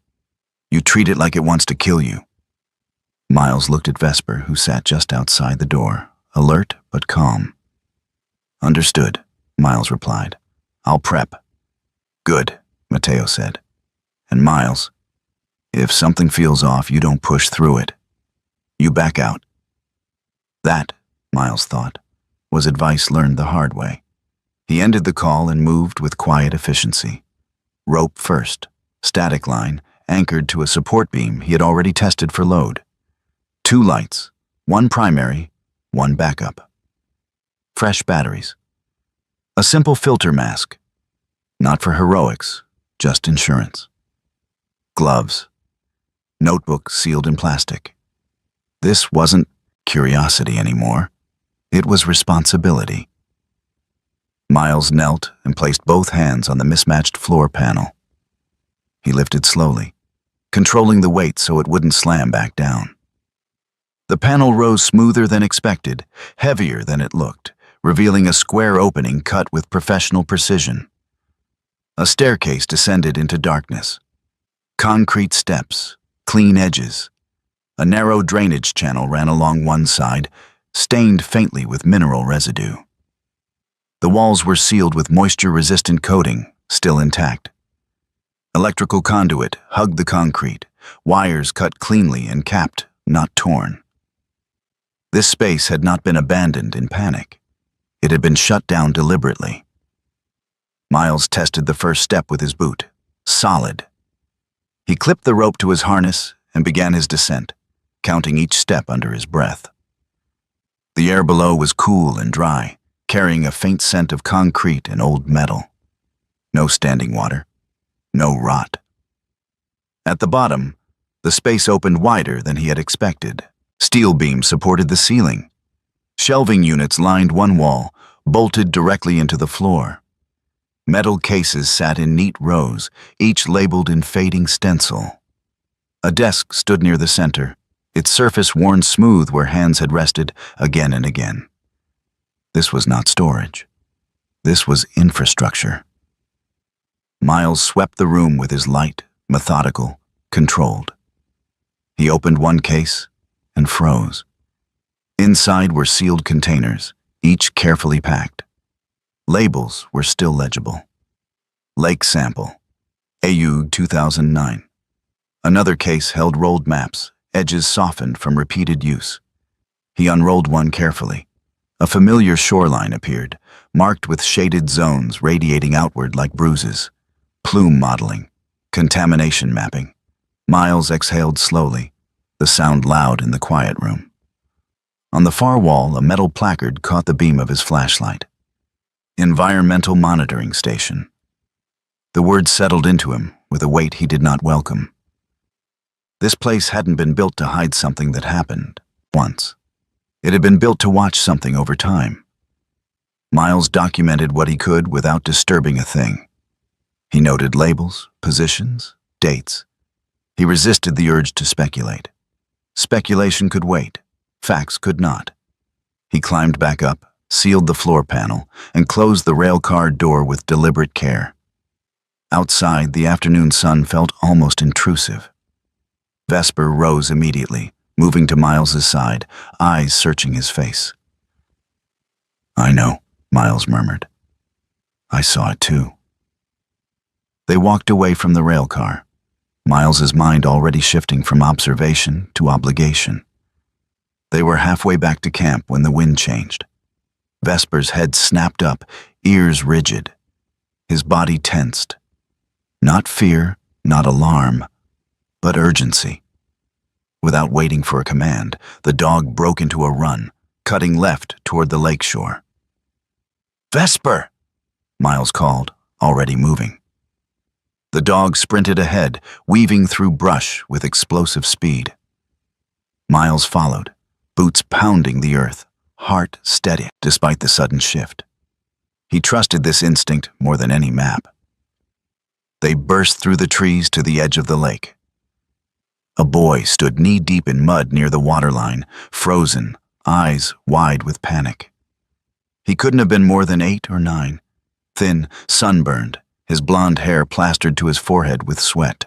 you treat it like it wants to kill you." Miles looked at Vesper, who sat just outside the door, alert but calm. "Understood," Miles replied. "I'll prep." "Good," Mateo said. "And Miles, if something feels off, you don't push through it. You back out." That, Miles thought, was advice learned the hard way. He ended the call and moved with quiet efficiency. Rope first, static line, anchored to a support beam he had already tested for load. 2 lights, 1 primary, 1 backup. Fresh batteries. A simple filter mask. Not for heroics, just insurance. Gloves. Notebook sealed in plastic. This wasn't curiosity anymore. It was responsibility. Miles knelt and placed both hands on the mismatched floor panel. He lifted slowly, controlling the weight so it wouldn't slam back down. The panel rose smoother than expected, heavier than it looked, revealing a square opening cut with professional precision. A staircase descended into darkness. Concrete steps, clean edges. A narrow drainage channel ran along one side, stained faintly with mineral residue. The walls were sealed with moisture-resistant coating, still intact. Electrical conduit hugged the concrete, wires cut cleanly and capped, not torn. This space had not been abandoned in panic. It had been shut down deliberately. Miles tested the first step with his boot. Solid. He clipped the rope to his harness and began his descent, counting each step under his breath. The air below was cool and dry, carrying a faint scent of concrete and old metal. No standing water, no rot. At the bottom, the space opened wider than he had expected. Steel beams supported the ceiling. Shelving units lined one wall, bolted directly into the floor. Metal cases sat in neat rows, each labeled in fading stencil. A desk stood near the center, its surface worn smooth where hands had rested again and again. This was not storage. This was infrastructure. Miles swept the room with his light, methodical, controlled. He opened one case and froze. Inside were sealed containers, each carefully packed. Labels were still legible. Lake sample, AU 2009. Another case held rolled maps, edges softened from repeated use. He unrolled one carefully. A familiar shoreline appeared, marked with shaded zones radiating outward like bruises. Plume modeling, contamination mapping. Miles exhaled slowly, the sound loud in the quiet room. On the far wall, a metal placard caught the beam of his flashlight. Environmental Monitoring Station. The words settled into him with a weight he did not welcome. This place hadn't been built to hide something that happened once. It had been built to watch something over time. Miles documented what he could without disturbing a thing. He noted labels, positions, dates. He resisted the urge to speculate. Speculation could wait. Facts could not. He climbed back up, sealed the floor panel, and closed the railcar door with deliberate care. Outside, the afternoon sun felt almost intrusive. Vesper rose immediately, moving to Miles's side, eyes searching his face. "I know," Miles murmured. "I saw it too." They walked away from the railcar, Miles's mind already shifting from observation to obligation. They were halfway back to camp when the wind changed. Vesper's head snapped up, ears rigid. His body tensed. Not fear, not alarm, but urgency. Without waiting for a command, the dog broke into a run, cutting left toward the lakeshore. "Vesper!" Miles called, already moving. The dog sprinted ahead, weaving through brush with explosive speed. Miles followed, boots pounding the earth, heart steady despite the sudden shift. He trusted this instinct more than any map. They burst through the trees to the edge of the lake. A boy stood knee-deep in mud near the waterline, frozen, eyes wide with panic. He couldn't have been more than 8 or 9, thin, sunburned, his blonde hair plastered to his forehead with sweat.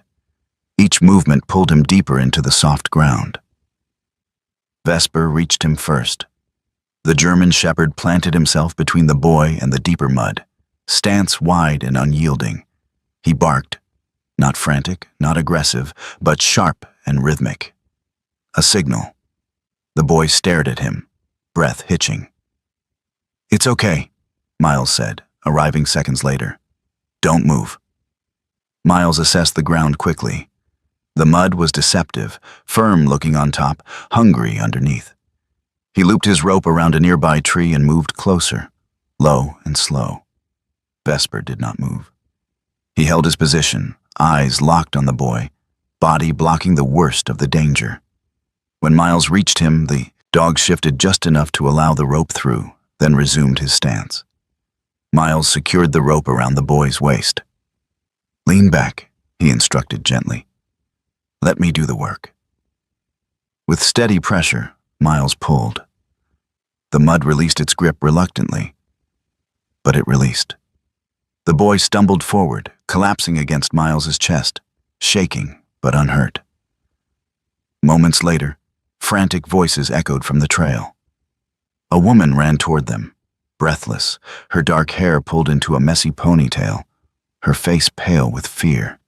Each movement pulled him deeper into the soft ground. Vesper reached him first. The German shepherd planted himself between the boy and the deeper mud, stance wide and unyielding. He barked, not frantic, not aggressive, but sharp and rhythmic. A signal. The boy stared at him, breath hitching. "It's okay," Miles said, arriving seconds later. "Don't move." Miles assessed the ground quickly. The mud was deceptive, firm looking on top, hungry underneath. He looped his rope around a nearby tree and moved closer, low and slow. Vesper did not move. He held his position, eyes locked on the boy, body blocking the worst of the danger. When Miles reached him, the dog shifted just enough to allow the rope through, then resumed his stance. Miles secured the rope around the boy's waist. "Lean back," he instructed gently. "Let me do the work." With steady pressure, Miles pulled. The mud released its grip reluctantly, but it released. The boy stumbled forward, collapsing against Miles's chest, shaking but unhurt. Moments later, frantic voices echoed from the trail. A woman ran toward them, breathless, her dark hair pulled into a messy ponytail, her face pale with fear.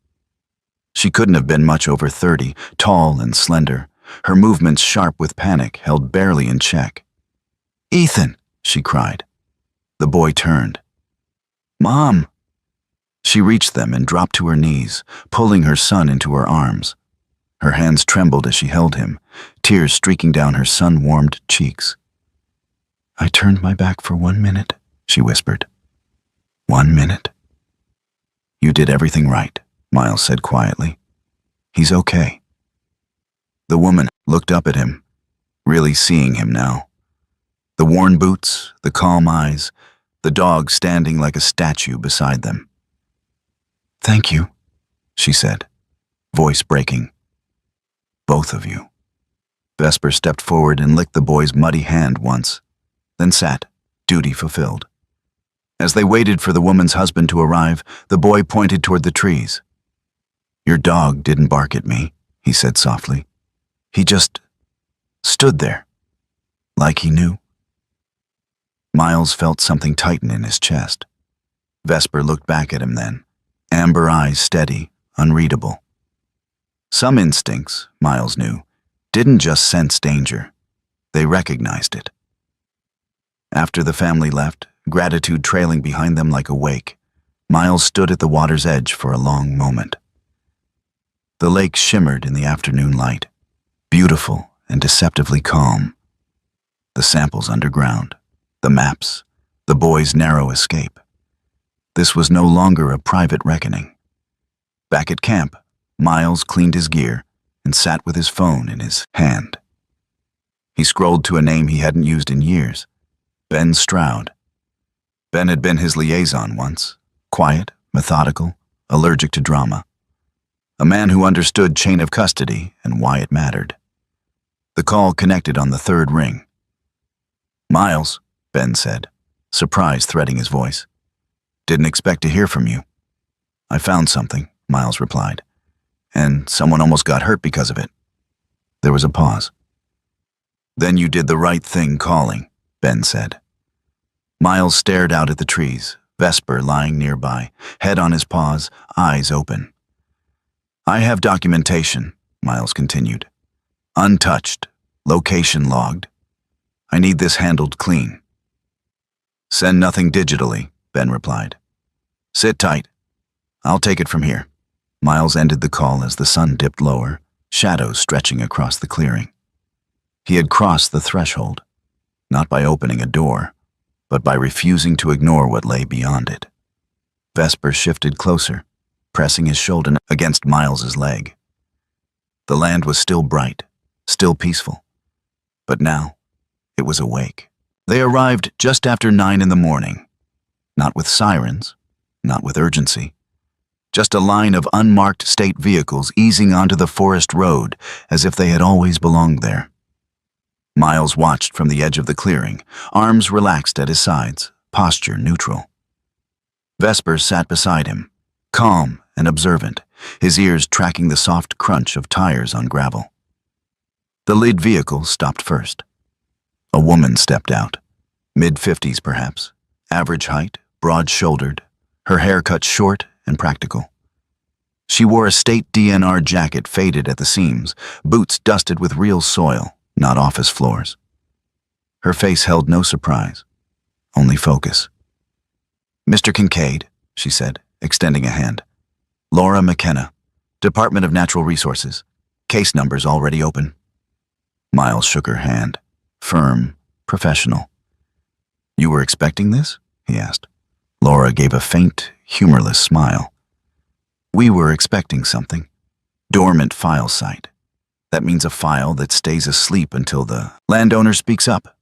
She couldn't have been much over 30, tall and slender, her movements sharp with panic, held barely in check. "Ethan!" she cried. The boy turned. "Mom!" She reached them and dropped to her knees, pulling her son into her arms. Her hands trembled as she held him, tears streaking down her sun-warmed cheeks. "I turned my back for 1 minute," she whispered. 1 minute? "You did everything right," Miles said quietly. "He's okay." The woman looked up at him, really seeing him now. The worn boots, the calm eyes, the dog standing like a statue beside them. "Thank you," she said, voice breaking. "Both of you." Vesper stepped forward and licked the boy's muddy hand once, then sat, duty fulfilled. As they waited for the woman's husband to arrive, the boy pointed toward the trees. "Your dog didn't bark at me," he said softly. "He just stood there, like he knew." Miles felt something tighten in his chest. Vesper looked back at him then, amber eyes steady, unreadable. Some instincts, Miles knew, didn't just sense danger. They recognized it. After the family left, gratitude trailing behind them like a wake, Miles stood at the water's edge for a long moment. The lake shimmered in the afternoon light, beautiful and deceptively calm. The samples underground, the maps, the boy's narrow escape. This was no longer a private reckoning. Back at camp, Miles cleaned his gear and sat with his phone in his hand. He scrolled to a name he hadn't used in years, Ben Stroud. Ben had been his liaison once, quiet, methodical, allergic to drama. A man who understood chain of custody and why it mattered. The call connected on the third ring. "Miles," Ben said, surprise threading his voice. "Didn't expect to hear from you." "I found something," Miles replied, "and someone almost got hurt because of it." There was a pause. "Then you did the right thing calling," Ben said. Miles stared out at the trees, Vesper lying nearby, head on his paws, eyes open. "I have documentation," Miles continued. "Untouched, location logged. I need this handled clean." "Send nothing digitally," Ben replied. "Sit tight. I'll take it from here." Miles ended the call as the sun dipped lower, shadows stretching across the clearing. He had crossed the threshold, not by opening a door, but by refusing to ignore what lay beyond it. Vesper shifted closer, pressing his shoulder against Miles's leg. The land was still bright, still peaceful, but now it was awake. They arrived just after 9 in the morning, not with sirens, not with urgency, just a line of unmarked state vehicles easing onto the forest road as if they had always belonged there. Miles watched from the edge of the clearing, arms relaxed at his sides, posture neutral. Vesper sat beside him, calm and observant, his ears tracking the soft crunch of tires on gravel. The lead vehicle stopped first. A woman stepped out, mid-50s perhaps, average height, broad-shouldered, her hair cut short and practical. She wore a state DNR jacket faded at the seams, boots dusted with real soil, not office floors. Her face held no surprise, only focus. "Mr. Kincaid," she said, extending a hand. "Laura McKenna, Department of Natural Resources. Case numbers already open." Miles shook her hand, firm, professional. "You were expecting this?" he asked. Laura gave a faint, humorless smile. "We were expecting something. Dormant file site. That means a file that stays asleep until the landowner speaks up.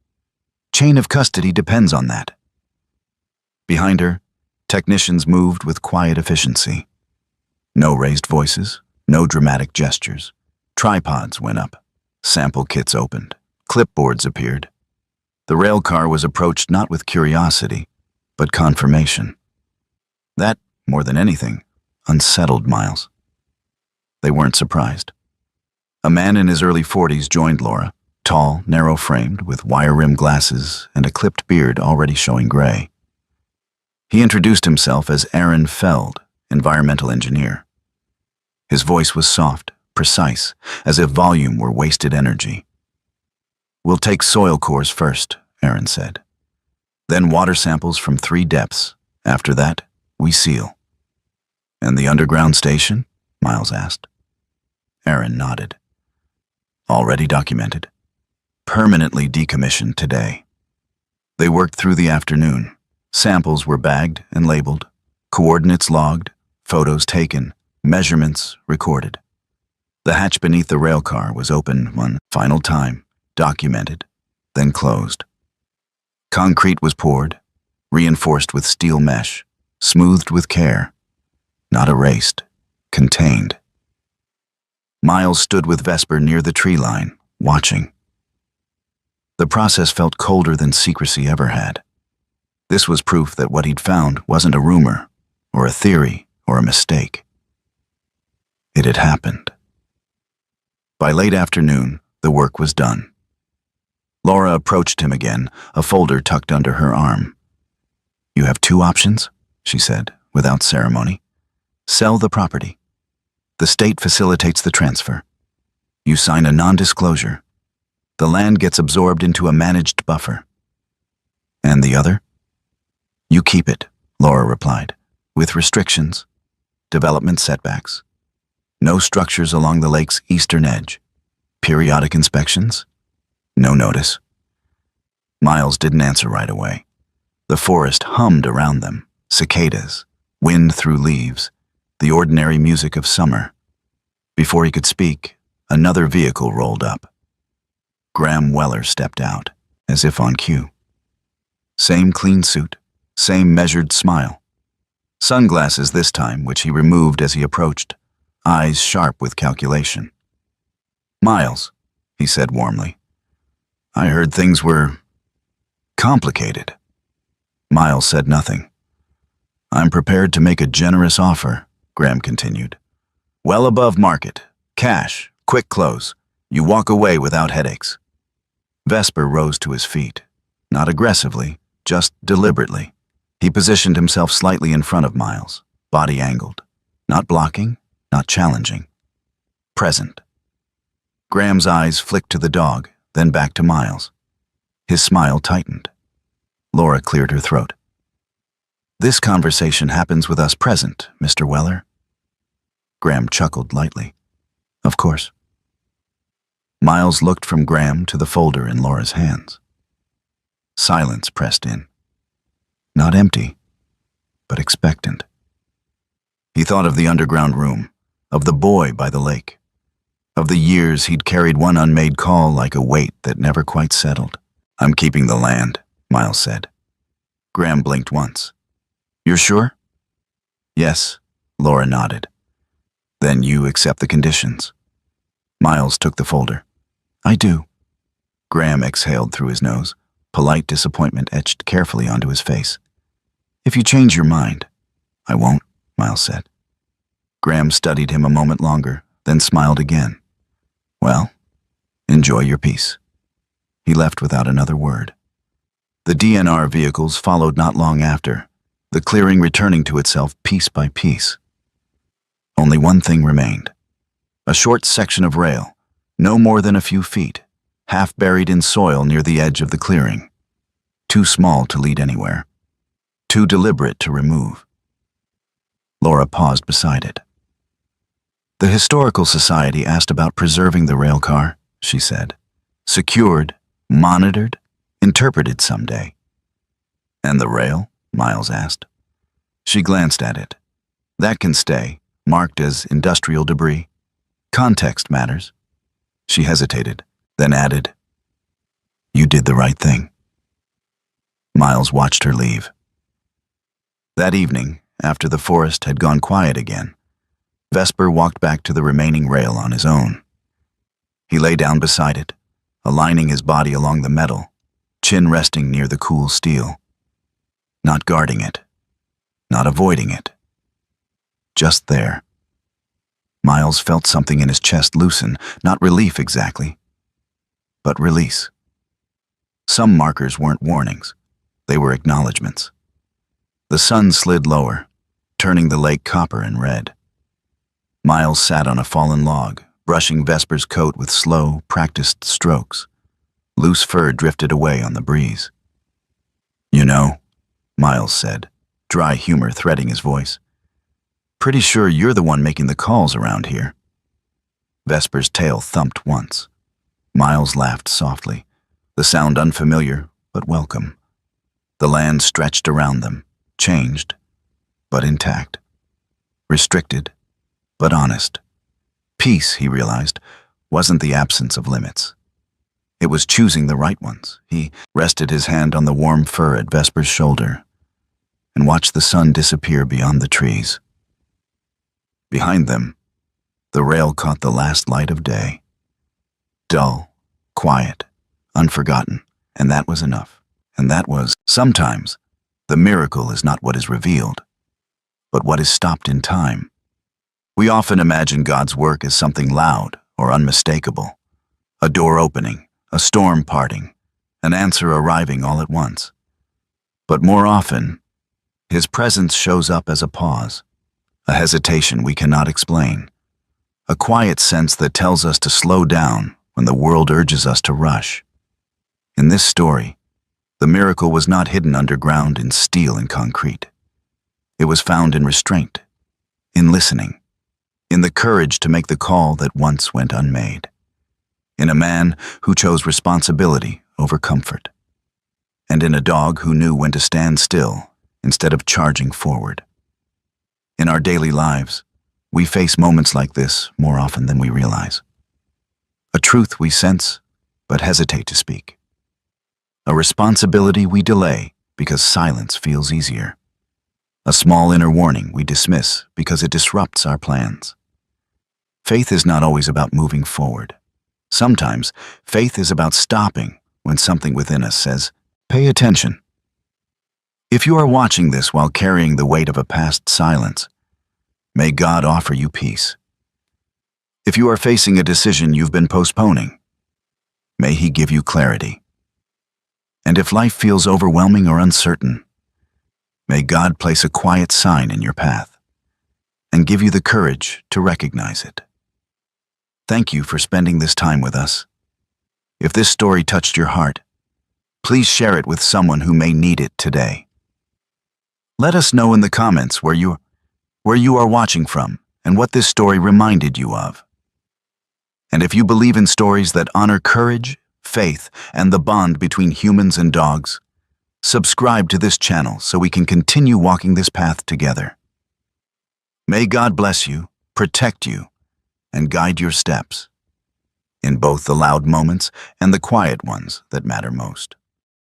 Chain of custody depends on that." Behind her, technicians moved with quiet efficiency. No raised voices, no dramatic gestures. Tripods went up. Sample kits opened. Clipboards appeared. The railcar was approached not with curiosity, but confirmation. That, more than anything, unsettled Miles. They weren't surprised. A man in his early 40s joined Laura, tall, narrow-framed, with wire-rimmed glasses and a clipped beard already showing gray. He introduced himself as Aaron Feld, environmental engineer. His voice was soft, precise, as if volume were wasted energy. "We'll take soil cores first," Aaron said. "Then water samples from 3 depths. After that, we seal." And the underground station? Miles asked. Aaron nodded. Already documented. Permanently decommissioned today. They worked through the afternoon. Samples were bagged and labeled, coordinates logged, photos taken, measurements recorded. The hatch beneath the railcar was opened one final time, documented, then closed. Concrete was poured, reinforced with steel mesh, smoothed with care, not erased, contained. Miles stood with Vesper near the tree line, watching. The process felt colder than secrecy ever had. This was proof that what he'd found wasn't a rumor, or a theory, or a mistake. It had happened. By late afternoon, the work was done. Laura approached him again, a folder tucked under her arm. "You have two options," she said, without ceremony. "Sell the property. The state facilitates the transfer. You sign a non-disclosure. The land gets absorbed into a managed buffer. And the other? You keep it," Laura replied, "with restrictions, development setbacks. No structures along the lake's eastern edge. Periodic inspections. No notice." Miles didn't answer right away. The forest hummed around them, cicadas, wind through leaves, the ordinary music of summer. Before he could speak, another vehicle rolled up. Graham Weller stepped out, as if on cue. Same clean suit, same measured smile. Sunglasses this time, which he removed as he approached, eyes sharp with calculation. "Miles," he said warmly, "I heard things were complicated." Miles said nothing. "I'm prepared to make a generous offer," Graham continued. "Well above market, cash, quick close. You walk away without headaches." Vesper rose to his feet, not aggressively, just deliberately. He positioned himself slightly in front of Miles, body angled, not blocking, not challenging. Present. Graham's eyes flicked to the dog, then back to Miles. His smile tightened. Laura cleared her throat. "This conversation happens with us present, Mr. Weller." Graham chuckled lightly. "Of course." Miles looked from Graham to the folder in Laura's hands. Silence pressed in. Not empty, but expectant. He thought of the underground room, of the boy by the lake, of the years he'd carried one unmade call like a weight that never quite settled. "I'm keeping the land," Miles said. Graham blinked once. "You're sure?" "Yes," Laura nodded. "Then you accept the conditions." Miles took the folder. "I do." Graham exhaled through his nose, polite disappointment etched carefully onto his face. "If you change your mind." "I won't," Miles said. Graham studied him a moment longer, then smiled again. "Well, enjoy your peace." He left without another word. The DNR vehicles followed not long after, the clearing returning to itself piece by piece. Only one thing remained. A short section of rail, no more than a few feet, half buried in soil near the edge of the clearing. Too small to lead anywhere. Too deliberate to remove. Laura paused beside it. "The Historical Society asked about preserving the railcar," she said. "Secured, monitored, interpreted someday." "And the rail?" Miles asked. She glanced at it. "That can stay, marked as industrial debris. Context matters." She hesitated, then added, "You did the right thing." Miles watched her leave. That evening, after the forest had gone quiet again, Vesper walked back to the remaining rail on his own. He lay down beside it, aligning his body along the metal, chin resting near the cool steel. Not guarding it, not avoiding it. Just there. Miles felt something in his chest loosen, not relief exactly, but release. Some markers weren't warnings, they were acknowledgments. The sun slid lower, turning the lake copper and red. Miles sat on a fallen log, brushing Vesper's coat with slow, practiced strokes. Loose fur drifted away on the breeze. "You know," Miles said, dry humor threading his voice, Pretty sure you're the one making the calls around here. Vesper's tail thumped once. Miles laughed softly, the sound unfamiliar but welcome. The land stretched around them, changed, but intact. Restricted, but honest. Peace, he realized, wasn't the absence of limits. It was choosing the right ones. He rested his hand on the warm fur at Vesper's shoulder and watched the sun disappear beyond the trees. Behind them, the rail caught the last light of day. Dull, quiet, unforgotten, and that was enough. And that was, sometimes, the miracle is not what is revealed, but what is stopped in time. We often imagine God's work as something loud or unmistakable. A door opening, a storm parting, an answer arriving all at once. But more often, His presence shows up as a pause, a hesitation we cannot explain, a quiet sense that tells us to slow down when the world urges us to rush. In this story, the miracle was not hidden underground in steel and concrete. It was found in restraint, in listening, in the courage to make the call that once went unmade, in a man who chose responsibility over comfort, and in a dog who knew when to stand still instead of charging forward. In our daily lives, we face moments like this more often than we realize. A truth we sense but hesitate to speak. A responsibility we delay because silence feels easier. A small inner warning we dismiss because it disrupts our plans. Faith is not always about moving forward. Sometimes, faith is about stopping when something within us says, "Pay attention." If you are watching this while carrying the weight of a past silence, may God offer you peace. If you are facing a decision you've been postponing, may He give you clarity. And if life feels overwhelming or uncertain, may God place a quiet sign in your path and give you the courage to recognize it. Thank you for spending this time with us. If this story touched your heart, please share it with someone who may need it today. Let us know in the comments where you are watching from and what this story reminded you of. And if you believe in stories that honor courage, faith, and the bond between humans and dogs, subscribe to this channel so we can continue walking this path together. May God bless you, protect you, and guide your steps in both the loud moments and the quiet ones that matter most.